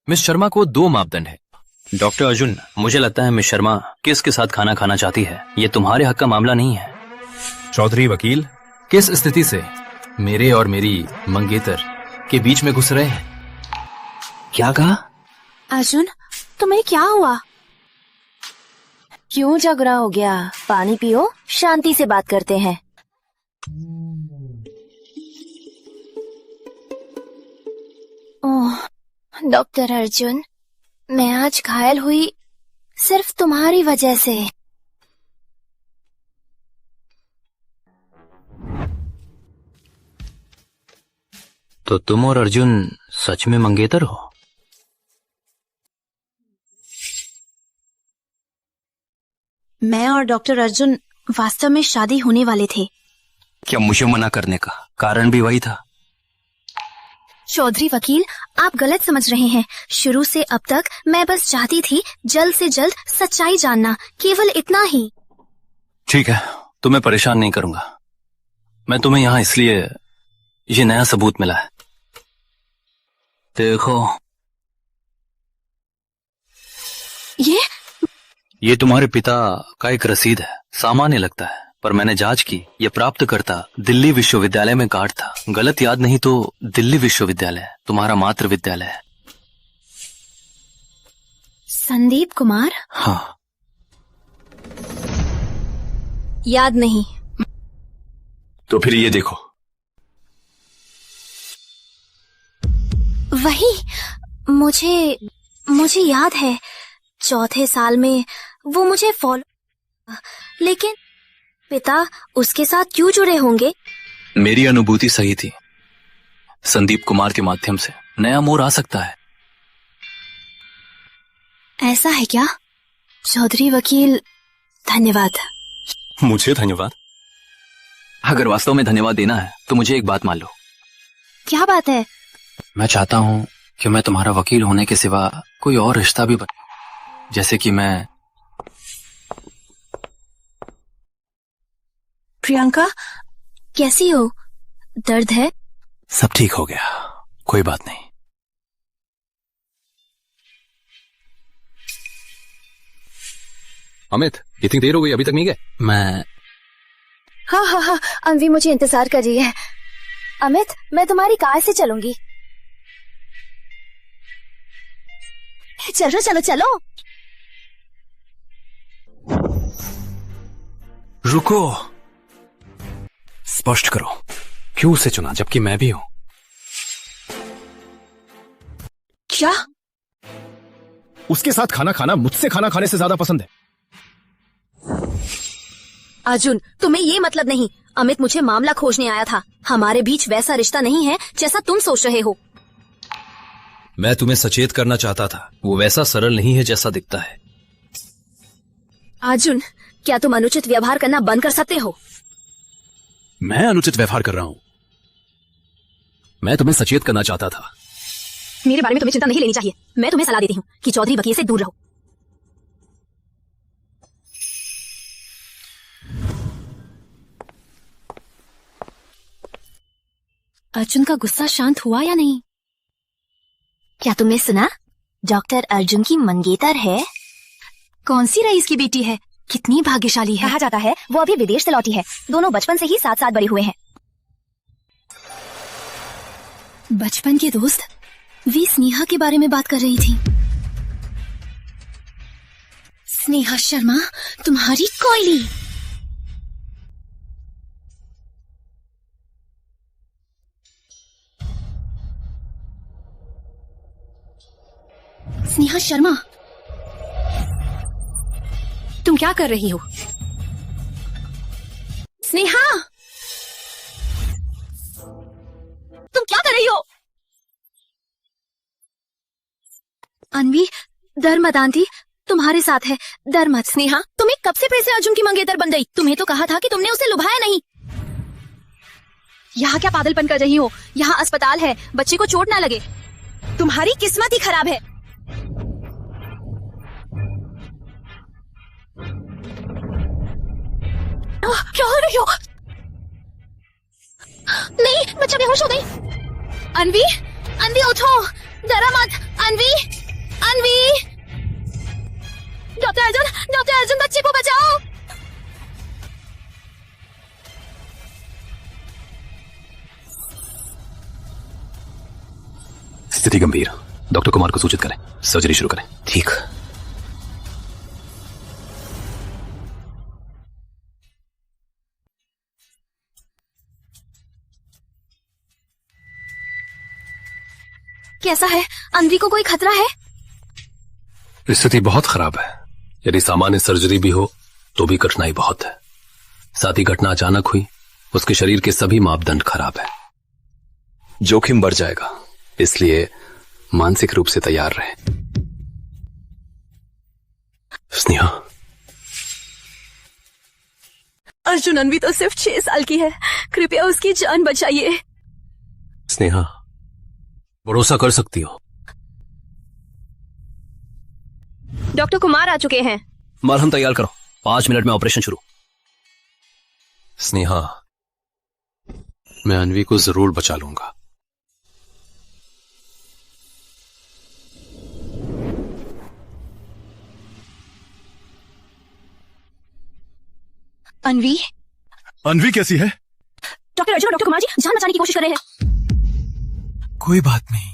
मिस शर्मा को 2 मापदंड है। डॉक्टर अर्जुन, मुझे लगता है मिस शर्मा किसके साथ खाना खाना चाहती है। ये तुम्हारे हक का मामला नहीं है। चौधरी वकील किस स्थिति से मेरे और मेरी मंगेतर के बीच में घुस रहे हैं? क्या कहा? अर्जुन, तुम्हें क्या हुआ? क्यों झगड़ा हो गया? पानी पियो, शांति से बात करते हैं। ओह डॉक्टर अर्जुन, मैं आज घायल हुई सिर्फ तुम्हारी वजह से। तो तुम और अर्जुन सच में मंगेतर हो? मैं और डॉक्टर अर्जुन वास्तव में शादी होने वाले थे। क्या मुझे मना करने का कारण भी वही था? चौधरी वकील, आप गलत समझ रहे हैं। शुरू से अब तक मैं बस चाहती थी जल्द से जल्द सच्चाई जानना, केवल इतना ही। ठीक है, तुम्हें परेशान नहीं करूंगा। मैं तुम्हें यहाँ इसलिए ये नया सबूत मिला है। देखो, ये तुम्हारे पिता का एक रसीद है। सामान्य लगता है, पर मैंने जांच की, ये प्राप्तकर्ता दिल्ली विश्वविद्यालय में गार्ड था। गलत याद नहीं तो दिल्ली विश्वविद्यालय तुम्हारा मातृ विद्यालय है। संदीप कुमार? हाँ। याद नहीं। तो फिर ये देखो। वही, मुझे याद है। चौथे साल में वो मुझे फॉलो, लेकिन पिता उसके साथ क्यों जुड़े होंगे? मेरी अनुभूति सही थी। संदीप कुमार के माध्यम से नया मोड़ आ सकता है। ऐसा है क्या? चौधरी वकील, धन्यवाद। मुझे धन्यवाद? अगर वास्तव में धन्यवाद देना है तो मुझे एक बात मान लो। क्या बात है? मैं चाहता हूँ कि मैं तुम्हारा वकील होने के सिवा कोई और रिश्ता भी बना, जैसे कि मैं। प्रियंका, कैसी हो? दर्द है? सब ठीक हो गया, कोई बात नहीं। अमित, इतनी देर हो गई, अभी तक नहीं गए? मैं हाँ, अन्वी मुझे इंतजार कर रही है। अमित, मैं तुम्हारी कार से चलूंगी। चलो चलो चलो। रुको, स्पष्ट करो, क्यों उसे चुना जबकि मैं भी हूं? क्या? उसके साथ खाना खाना मुझसे खाना खाने से ज्यादा पसंद है। अर्जुन, तुम्हें ये मतलब नहीं। अमित मुझे मामला खोजने आया था। हमारे बीच वैसा रिश्ता नहीं है जैसा तुम सोच रहे हो। मैं तुम्हें सचेत करना चाहता था, वो वैसा सरल नहीं है जैसा दिखता है। अर्जुन, क्या तुम अनुचित व्यवहार करना बंद कर सकते हो? मैं अनुचित व्यवहार कर रहा हूं? मैं तुम्हें सचेत करना चाहता था। मेरे बारे में तुम्हें चिंता नहीं लेनी चाहिए। मैं तुम्हें सलाह देती हूँ कि चौधरी वकील से दूर रहो। अर्जुन का गुस्सा शांत हुआ या नहीं? क्या तुमने सुना? डॉक्टर अर्जुन की मंगेतर है। कौन सी रईस की बेटी है? कितनी भाग्यशाली है। कहा जाता है वो अभी विदेश से लौटी है। दोनों बचपन से ही साथ साथ बड़े हुए हैं। बचपन के दोस्त? वे स्नेहा के बारे में बात कर रही थी। स्नेहा शर्मा, तुम्हारी कोयली। स्नेहा शर्मा, तुम क्या कर रही हो? स्नेहा, तुम क्या कर रही हो? अन्वी, डर मत आंटी, तुम्हारे साथ है, डर मत। स्नेहा, तुम्हें कब से फिर से अर्जुन की मंगेतर बन गई? तुम्हें तो कहा था कि तुमने उसे लुभाया नहीं। यहाँ क्या पागलपन कर रही हो? यहाँ अस्पताल है, बच्चे को चोट ना लगे। तुम्हारी किस्मत ही खराब है। क्या हो रही हो? नहीं, बच्चा बेहोश हो गई। अन्वी, अन्वी उठो, डरा मत। अन्वी, अन्वी, डॉक्टर अर्जुन बच्चे को बचाओ। स्थिति गंभीर, डॉक्टर कुमार को सूचित करें, सर्जरी शुरू करें। ठीक। कैसा है? अन्वी को कोई खतरा है? स्थिति बहुत खराब है। यदि सामान्य सर्जरी भी हो तो भी कठिनाई बहुत है। साथ ही घटना अचानक हुई, उसके शरीर के सभी मापदंड खराब है। जोखिम बढ़ जाएगा, इसलिए मानसिक रूप से तैयार रहे। स्नेहा, अर्जुन, अन्वी तो सिर्फ 6 साल की है, कृपया उसकी जान बचाइए। स्नेहा, भरोसा कर सकती हो। डॉक्टर कुमार आ चुके हैं। मरहम तैयार करो, 5 मिनट में ऑपरेशन शुरू। स्नेहा, मैं अन्वी को जरूर बचा लूंगा। अन्वी अन्वी कैसी है? डॉक्टर अर्जुन और डॉक्टर कुमार जी जान बचाने की कोशिश कर रहे हैं। कोई बात नहीं।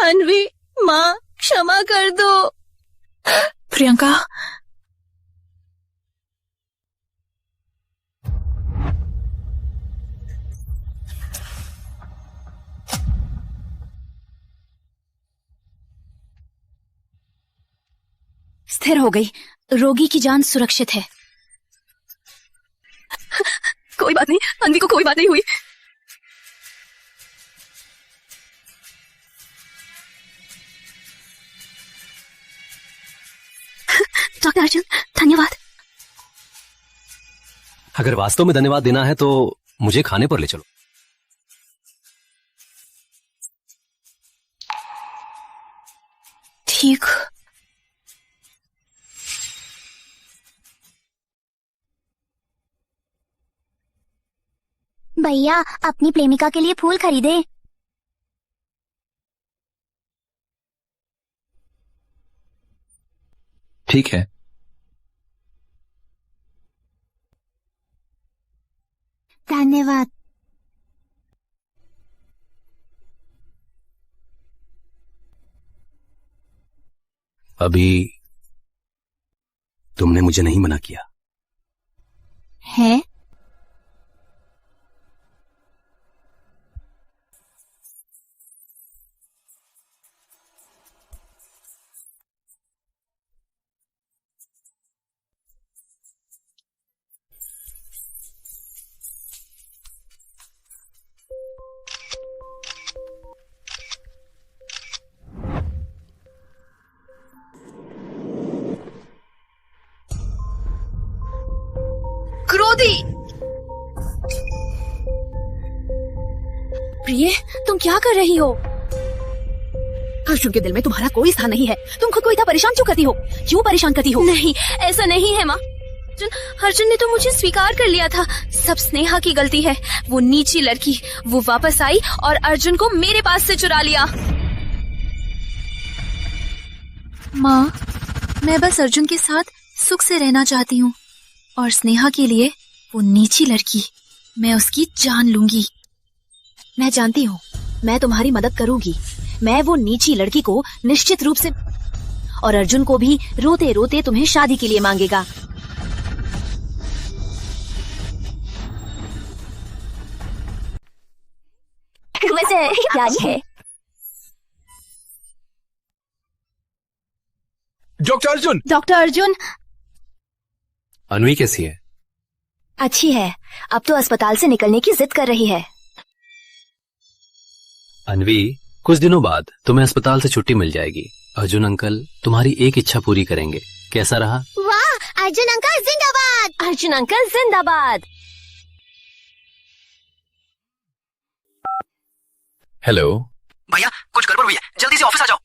अन्वी, माँ क्षमा कर दो। प्रियंका, स्थिर हो गई। रोगी की जान सुरक्षित है। कोई बात नहीं, अन्वी को कोई बात नहीं हुई। डॉक्टर अर्जुन, धन्यवाद। अगर वास्तव में धन्यवाद देना है तो मुझे खाने पर ले चलो। ठीक। भैया, अपनी प्रेमिका के लिए फूल खरीदे। ठीक है। धन्यवाद। अभी तुमने मुझे नहीं मना किया है? क्रोधी। प्रिय, तुम क्या कर रही हो? अर्जुन के दिल में तुम्हारा कोई स्थान नहीं है। तुम खुद को इतना परेशान क्यों करती हो? क्यों परेशान करती हो? नहीं, ऐसा नहीं है माँ। अर्जुन ने तो मुझे स्वीकार कर लिया था। सब स्नेहा की गलती है। वो नीची लड़की, वो वापस आई और अर्जुन को मेरे पास से चुरा लिया। माँ, मैं बस अर्जुन के साथ सुख से रहना चाहती हूँ और स्नेहा के लिए वो नीची लड़की, मैं उसकी जान लूंगी। मैं जानती हूँ, मैं तुम्हारी मदद करूंगी। मैं वो नीची लड़की को निश्चित रूप से, और अर्जुन को भी रोते रोते तुम्हें शादी के लिए मांगेगा। वैसे क्या है? डॉक्टर अर्जुन! डॉक्टर अर्जुन! अन्वी कैसी है? अच्छी है। अब तो अस्पताल से निकलने की जिद कर रही है। अन्वी, कुछ दिनों बाद तुम्हें अस्पताल से छुट्टी मिल जाएगी। अर्जुन अंकल तुम्हारी एक इच्छा पूरी करेंगे। कैसा रहा? वाह, अर्जुन अंकल जिंदाबाद! अर्जुन अंकल जिंदाबाद! हेलो भैया, कुछ गड़बड़ हुई है, जल्दी से ऑफिस आ जाओ।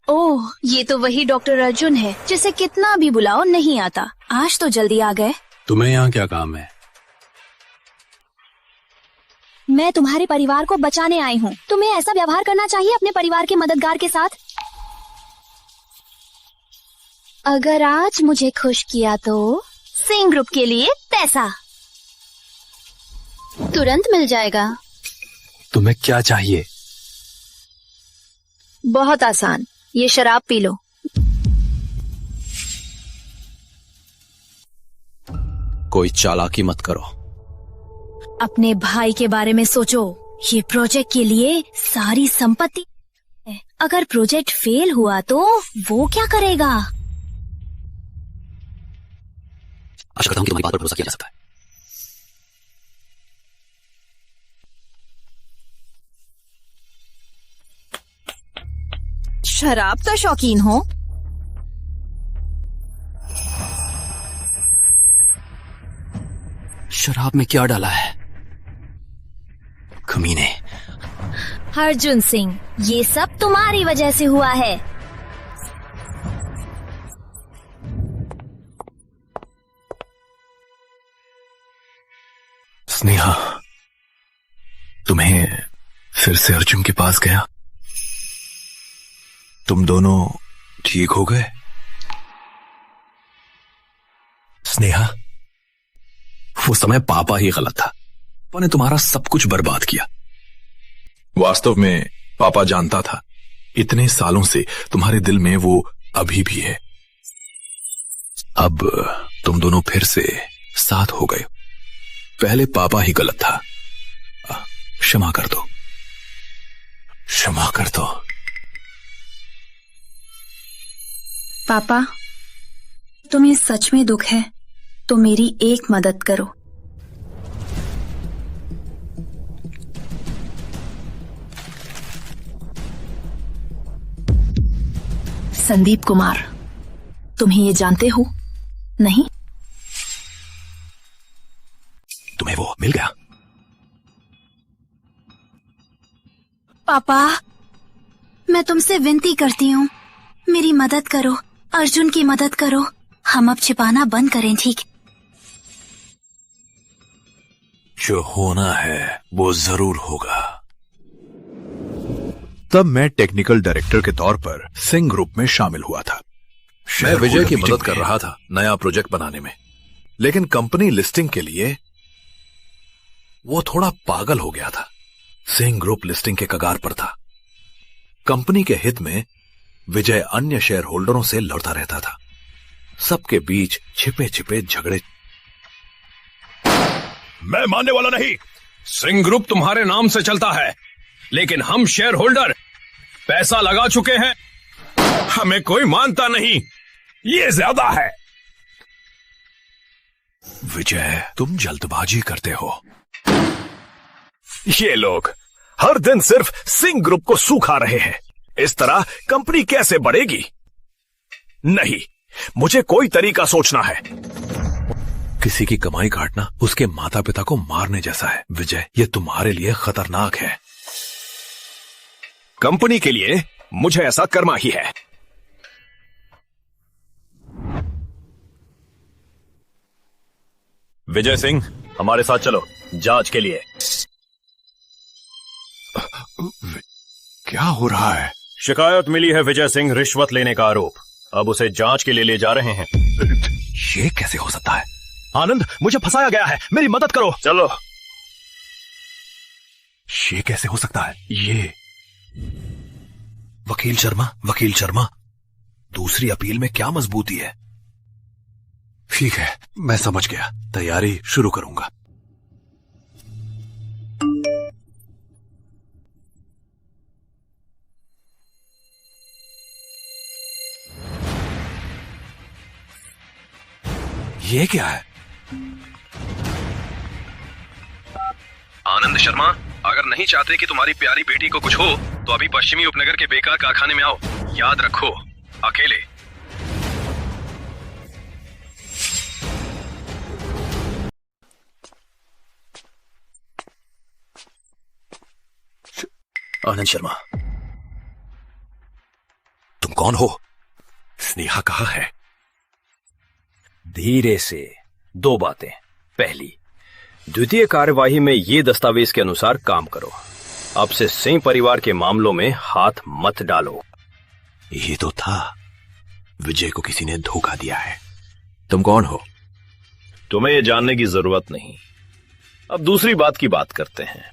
ओह, ये तो वही डॉक्टर अर्जुन है जिसे कितना भी बुलाओ नहीं आता। आज तो जल्दी आ गए। तुम्हें यहाँ क्या काम है? मैं तुम्हारे परिवार को बचाने आई हूँ। तुम्हें ऐसा व्यवहार करना चाहिए अपने परिवार के मददगार के साथ। अगर आज मुझे खुश किया तो सिंह ग्रुप के लिए पैसा तुरंत मिल जाएगा। तुम्हें क्या चाहिए? बहुत आसान, ये शराब पी लो। कोई चालाकी मत करो। अपने भाई के बारे में सोचो। ये प्रोजेक्ट के लिए सारी संपत्ति है। अगर प्रोजेक्ट फेल हुआ तो वो क्या करेगा? आशा करता हूं कि तुम्हारी बात पर भरोसा किया जा सकता है। शराब का शौकीन हो? शराब में क्या डाला है? कमीने। अर्जुन सिंह, ये सब तुम्हारी वजह से हुआ है। स्नेहा, तुम्हें फिर से अर्जुन के पास गया? तुम दोनों ठीक हो गए? स्नेहा, वो समय पापा ही गलत था। पापा ने तुम्हारा सब कुछ बर्बाद किया। वास्तव में पापा जानता था इतने सालों से तुम्हारे दिल में वो अभी भी है। अब तुम दोनों फिर से साथ हो गए। पहले पापा ही गलत था। क्षमा कर दो, क्षमा कर दो। पापा, तुम्हें सच में दुख है तो मेरी एक मदद करो। संदीप कुमार, तुम्हें ये जानते हो? नहीं? तुम्हें वो मिल गया? पापा, मैं तुमसे विनती करती हूँ, मेरी मदद करो, अर्जुन की मदद करो। हम अब छिपाना बंद करें, ठीक? जो होना है वो जरूर होगा। तब मैं टेक्निकल डायरेक्टर के तौर पर सिंह ग्रुप में शामिल हुआ था। मैं विजय की मदद कर रहा था नया प्रोजेक्ट बनाने में, लेकिन कंपनी लिस्टिंग के लिए वो थोड़ा पागल हो गया था। सिंह ग्रुप लिस्टिंग के कगार पर था। कंपनी के हित में विजय अन्य शेयर होल्डरों से लड़ता रहता था। सबके बीच छिपे छिपे झगड़े। मैं मानने वाला नहीं। सिंह ग्रुप तुम्हारे नाम से चलता है, लेकिन हम शेयर होल्डर पैसा लगा चुके हैं। हमें कोई मानता नहीं, ये ज्यादा है। विजय, तुम जल्दबाजी करते हो। ये लोग हर दिन सिर्फ सिंह ग्रुप को सूखा रहे हैं। इस तरह कंपनी कैसे बढ़ेगी? नहीं, मुझे कोई तरीका सोचना है। किसी की कमाई काटना उसके माता पिता को मारने जैसा है। विजय, ये तुम्हारे लिए खतरनाक है। कंपनी के लिए मुझे ऐसा करना ही है। विजय सिंह, हमारे साथ चलो जांच के लिए। क्या हो रहा है? शिकायत मिली है विजय सिंह रिश्वत लेने का आरोप। अब उसे जांच के लिए ले जा रहे हैं। ये कैसे हो सकता है? आनंद, मुझे फंसाया गया है, मेरी मदद करो। चलो। ये कैसे हो सकता है? ये वकील शर्मा, दूसरी अपील में क्या मजबूती है? ठीक है, मैं समझ गया। तैयारी शुरू करूंगा। ये क्या है? आनंद शर्मा, अगर नहीं चाहते कि तुम्हारी प्यारी बेटी को कुछ हो तो अभी पश्चिमी उपनगर के बेकार कारखाने में आओ। याद रखो, अकेले। आनंद शर्मा, तुम कौन हो? स्नेहा कहाँ है? धीरे से। दो बातें। पहली, द्वितीय कार्यवाही में ये दस्तावेज के अनुसार काम करो। अब से सिंह परिवार के मामलों में हाथ मत डालो। ये तो था, विजय को किसी ने धोखा दिया है। तुम कौन हो? तुम्हें ये जानने की जरूरत नहीं। अब दूसरी बात की बात करते हैं।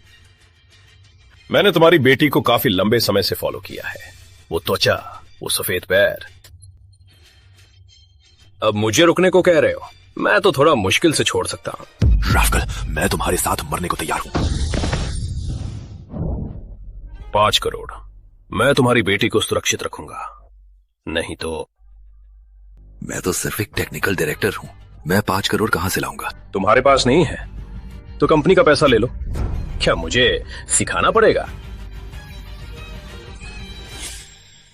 मैंने तुम्हारी बेटी को काफी लंबे समय से फॉलो किया है। वो त्वचा, वो सफेद पैर। अब मुझे रुकने को कह रहे हो? मैं तो थोड़ा मुश्किल से छोड़ सकता हूं। राफ्कल, मैं तुम्हारे साथ मरने को तैयार हूं। 5 करोड़। मैं तुम्हारी बेटी को सुरक्षित रखूंगा। नहीं तो। मैं तो सिर्फ एक टेक्निकल डायरेक्टर हूं। मैं 5 करोड़ कहां से लाऊंगा? तुम्हारे पास नहीं है तो कंपनी का पैसा ले लो। क्या मुझे सिखाना पड़ेगा?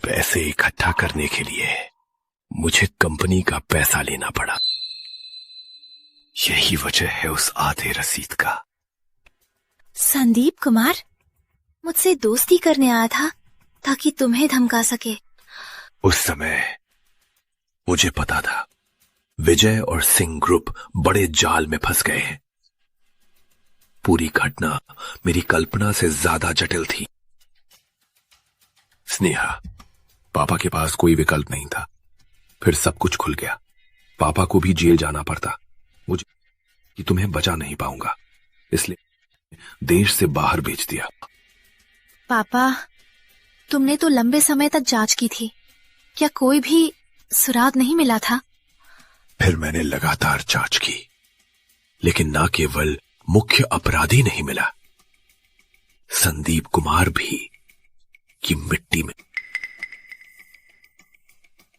पैसे इकट्ठा करने के लिए मुझे कंपनी का पैसा लेना पड़ा। यही वजह है उस आधे रसीद का। संदीप कुमार मुझसे दोस्ती करने आया था ताकि तुम्हें धमका सके। उस समय मुझे पता था विजय और सिंह ग्रुप बड़े जाल में फंस गए हैं। पूरी घटना मेरी कल्पना से ज्यादा जटिल थी। स्नेहा, पापा के पास कोई विकल्प नहीं था। फिर सब कुछ खुल गया। पापा को भी जेल जाना पड़ता मुझे कि तुम्हें बचा नहीं पाऊंगा, इसलिए देश से बाहर भेज दिया। पापा, तुमने तो लंबे समय तक जांच की थी, क्या कोई भी सुराग नहीं मिला था? फिर मैंने लगातार जांच की, लेकिन ना केवल मुख्य अपराधी नहीं मिला, संदीप कुमार भी की मिट्टी में।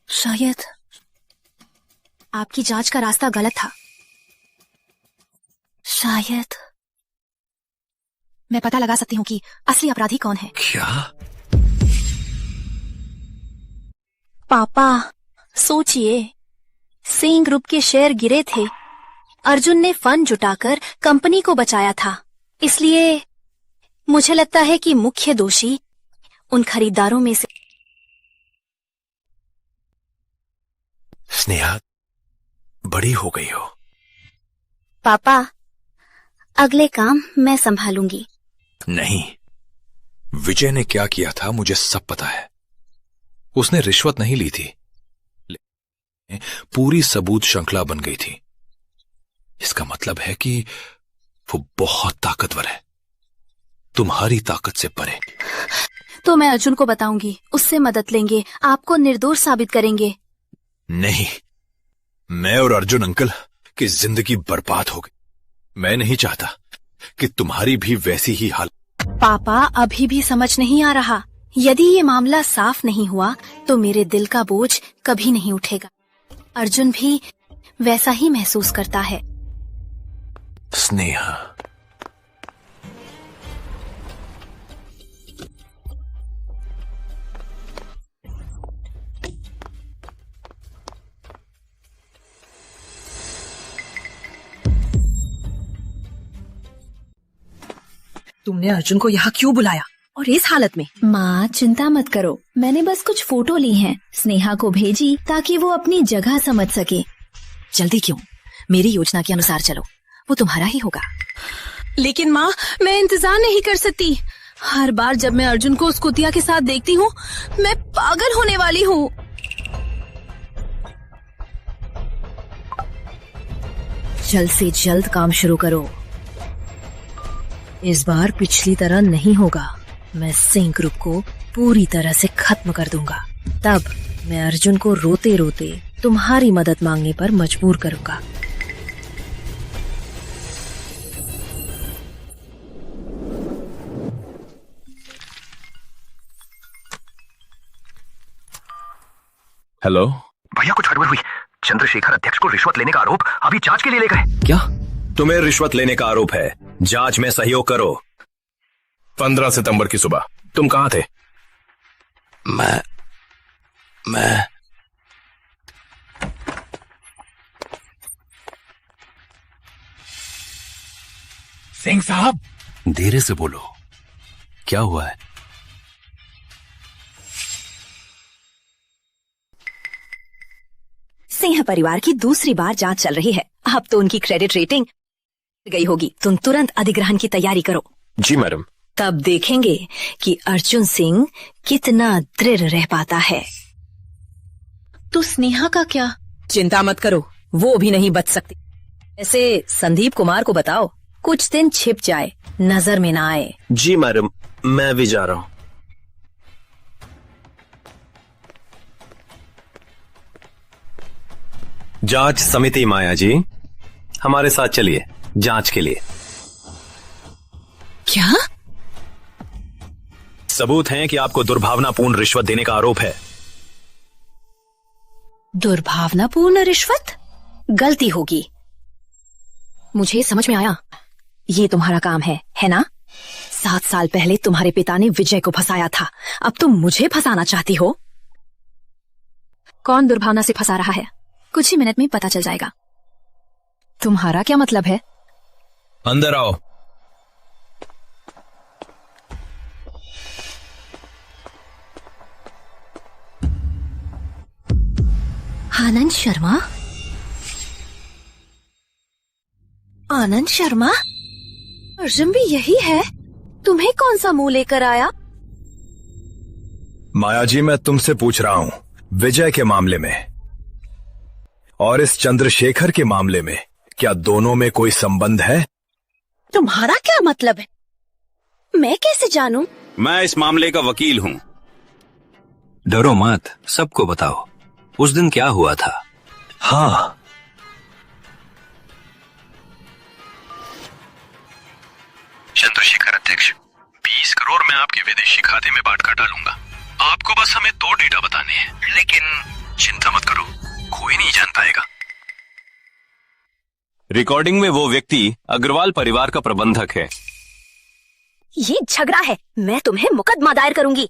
शायद आपकी जांच का रास्ता गलत था। शायद मैं पता लगा सकती हूँ कि असली अपराधी कौन है। क्या? पापा, सोचिए, सिंह ग्रुप के शेयर गिरे थे। अर्जुन ने फंड जुटाकर कंपनी को बचाया था, इसलिए मुझे लगता है कि मुख्य दोषी उन खरीदारों में से। स्नेहा, बड़ी हो गई हो। पापा, अगले काम मैं संभालूंगी। नहीं, विजय ने क्या किया था मुझे सब पता है। उसने रिश्वत नहीं ली थी, पूरी सबूत श्रृंखला बन गई थी। इसका मतलब है कि वो बहुत ताकतवर है, तुम्हारी ताकत से परे। तो मैं अर्जुन को बताऊंगी, उससे मदद लेंगे, आपको निर्दोष साबित करेंगे। नहीं, मैं और अर्जुन अंकल की जिंदगी बर्बाद हो गई। मैं नहीं चाहता कि तुम्हारी भी वैसी ही हालत। पापा, अभी भी समझ नहीं आ रहा। यदि ये मामला साफ नहीं हुआ तो मेरे दिल का बोझ कभी नहीं उठेगा। अर्जुन भी वैसा ही महसूस करता है। स्नेहा, तुमने अर्जुन को यहाँ क्यों बुलाया और इस हालत में? माँ, चिंता मत करो, मैंने बस कुछ फोटो ली हैं, स्नेहा को भेजी ताकि वो अपनी जगह समझ सके। जल्दी क्यों? मेरी योजना के अनुसार चलो, वो तुम्हारा ही होगा। लेकिन माँ, मैं इंतजार नहीं कर सकती। हर बार जब मैं अर्जुन को उस कुतिया के साथ देखती हूँ, मैं पागल होने वाली हूँ। जल्द से जल्द काम शुरू करो। इस बार पिछली तरह नहीं होगा। मैं सिंह ग्रुप को पूरी तरह से खत्म कर दूंगा। तब मैं अर्जुन को रोते रोते तुम्हारी मदद मांगने पर मजबूर करूंगा। हेलो भैया, कुछ गड़बड़ हुई। चंद्रशेखर अध्यक्ष को रिश्वत लेने का आरोप अभी जांच के लिए ले गए। क्या? तुम्हें रिश्वत लेने का आरोप है, जांच में सहयोग करो। 15 सितंबर की सुबह तुम कहां थे? मैं सिंह साहब, धीरे से बोलो, क्या हुआ है? सिंह परिवार की दूसरी बार जांच चल रही है। अब तो उनकी क्रेडिट रेटिंग गई होगी। तुम तुरंत अधिग्रहण की तैयारी करो। जी मैडम। तब देखेंगे कि अर्जुन सिंह कितना दृढ़ रह पाता है। तो स्नेहा का क्या? चिंता मत करो, वो भी नहीं बच सकती। ऐसे संदीप कुमार को बताओ, कुछ दिन छिप जाए, नजर में ना आए। जी मैडम, मैं भी जा रहा हूँ। जांच समिति माया जी, हमारे साथ चलिए जांच के लिए। क्या? सबूत हैं कि आपको दुर्भावनापूर्ण रिश्वत देने का आरोप है। दुर्भावनापूर्ण रिश्वत? गलती होगी। मुझे समझ में आया, ये तुम्हारा काम है ना? 7 साल पहले तुम्हारे पिता ने विजय को फंसाया था, अब तुम मुझे फंसाना चाहती हो? कौन दुर्भावना से फंसा रहा है। कुछ ही मिनट में पता चल जाएगा। तुम्हारा क्या मतलब है? अंदर आओ। आनंद शर्मा? आनंद शर्मा? अर्जुन भी यही है। तुम्हें कौन सा मुंह लेकर आया? माया जी, मैं तुमसे पूछ रहा हूं विजय के मामले में और इस चंद्रशेखर के मामले में क्या दोनों में कोई संबंध है? तुम्हारा क्या मतलब है? मैं कैसे जानूं? मैं इस मामले का वकील हूं। डरो मत, सबको बताओ उस दिन क्या हुआ था। हाँ, चंद्रशेखर अध्यक्ष, 20 करोड़ मैं आपके विदेशी खाते में बांट कर डालूंगा। आपको बस हमें 2 डेटा बताने हैं, लेकिन चिंता मत करो, कोई नहीं जान पाएगा। रिकॉर्डिंग में वो व्यक्ति अग्रवाल परिवार का प्रबंधक है। ये झगड़ा है, मैं तुम्हें मुकदमा दायर करूंगी।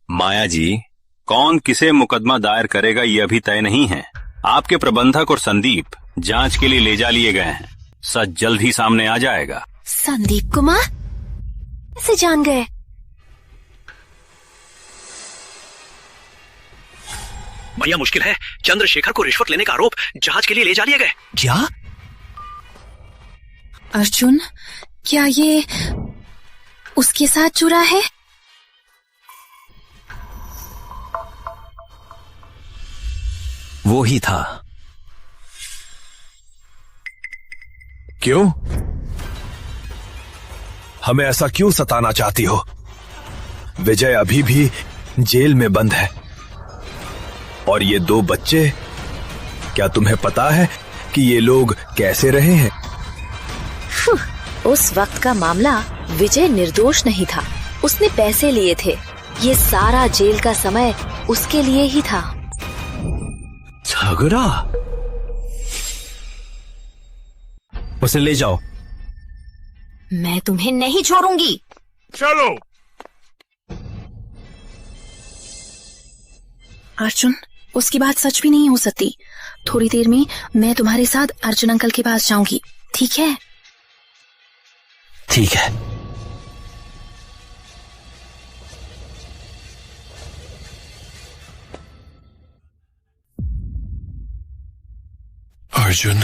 माया जी, कौन किसे मुकदमा दायर करेगा ये अभी तय नहीं है। आपके प्रबंधक और संदीप जांच के लिए ले जा लिए गए हैं। सच जल्द ही सामने आ जाएगा। संदीप कुमार कैसे जान गए? भैया मुश्किल है, चंद्रशेखर को रिश्वत लेने का आरोप जांच के लिए ले जा लिए गए। क्या? अर्जुन, क्या ये उसके साथ जुड़ा है? वो ही था। क्यों? हमें ऐसा क्यों सताना चाहती हो? विजय अभी भी जेल में बंद है और ये 2 बच्चे, क्या तुम्हें पता है कि ये लोग कैसे रहे हैं? उस वक्त का मामला विजय निर्दोष नहीं था, उसने पैसे लिए थे। ये सारा जेल का समय उसके लिए ही था। झगड़ा? उसे ले जाओ। मैं तुम्हें नहीं छोड़ूंगी। चलो। अर्जुन, उसकी बात सच भी नहीं हो सकती। थोड़ी देर में मैं तुम्हारे साथ अर्जुन अंकल के पास जाऊंगी, ठीक है? ठीक है। अर्जुन,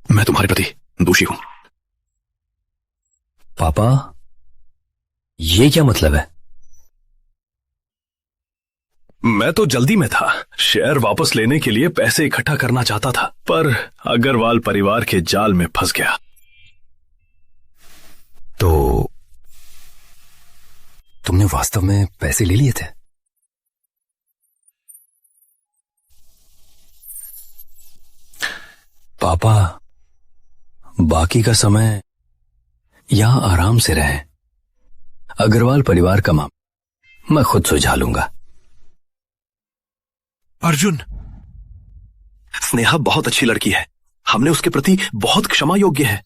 मैं तुम्हारे प्रति दोषी हूं। पापा, ये क्या मतलब है? मैं तो जल्दी में था। शेयर वापस लेने के लिए पैसे इकट्ठा करना चाहता था, पर अग्रवाल परिवार के जाल में फंस गया। तो तुमने वास्तव में पैसे ले लिए थे? पापा, बाकी का समय यहां आराम से रहें। अग्रवाल परिवार का मामला मैं खुद सुलझा लूंगा। अर्जुन, स्नेहा बहुत अच्छी लड़की है। हमने उसके प्रति बहुत क्षमा योग्य है।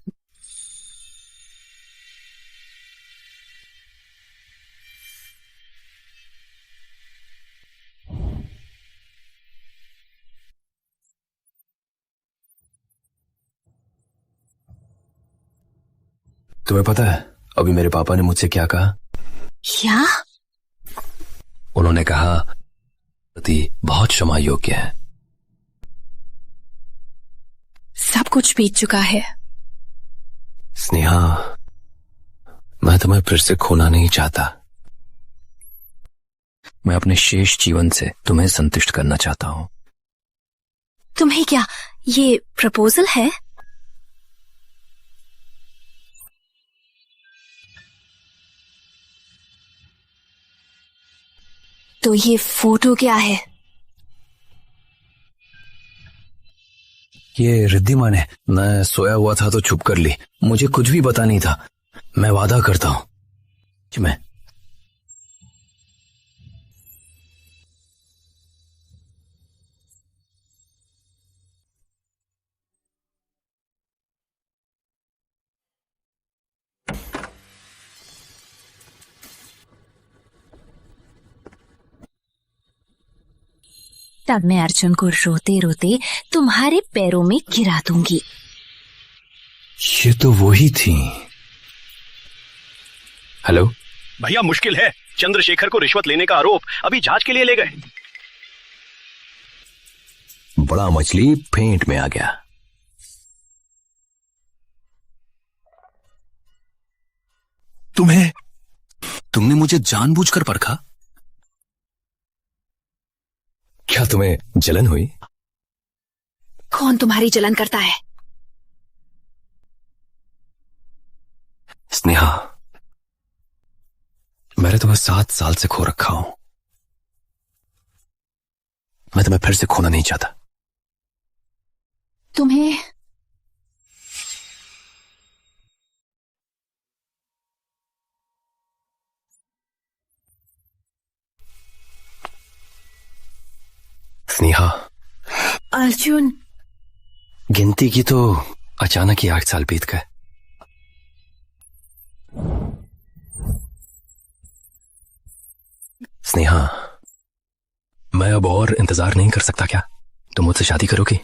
तुम्हें पता है अभी मेरे पापा ने मुझसे क्या कहा? क्या? उन्होंने कहा पति बहुत क्षमा योग्य है। सब कुछ बीत चुका है। स्नेहा, मैं तुम्हें फिर से खोना नहीं चाहता। मैं अपने शेष जीवन से तुम्हें संतुष्ट करना चाहता हूं। तुम्हें क्या ये प्रपोजल है? तो ये फोटो क्या है? ये रिद्धिमा ने, मैं सोया हुआ था तो छुप कर ली। मुझे कुछ भी पता नहीं था। मैं वादा करता हूं मैं तब मैं अर्जुन को रोते रोते तुम्हारे पैरों में गिरा दूंगी। ये तो वही थी। हेलो भैया, मुश्किल है। चंद्रशेखर को रिश्वत लेने का आरोप अभी जांच के लिए ले गए। बड़ा मछली फेंट में आ गया। तुमने मुझे जानबूझकर परखा? क्या तुम्हें जलन हुई? कौन तुम्हारी जलन करता है? स्नेहा, मैंने तुम्हें 7 साल से खो रखा हूं। मैं तुम्हें फिर से खोना नहीं चाहता। तुम्हें स्नेहा, अर्जुन, गिनती की तो अचानक ही 8 साल बीत गए। स्नेहा, मैं अब और इंतजार नहीं कर सकता। क्या तुम मुझसे शादी करोगी?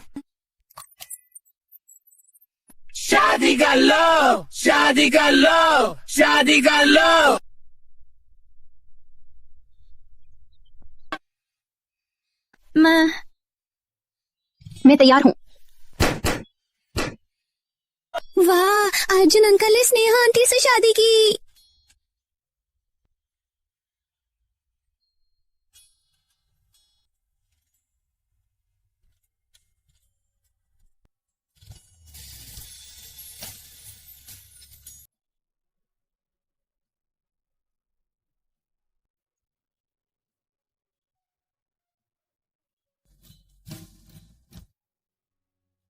शादी कर लो, शादी कर लो, शादी कर लो। मैं तैयार हूँ। वाह, अर्जुन अंकल ने स्नेहा आंटी से शादी की।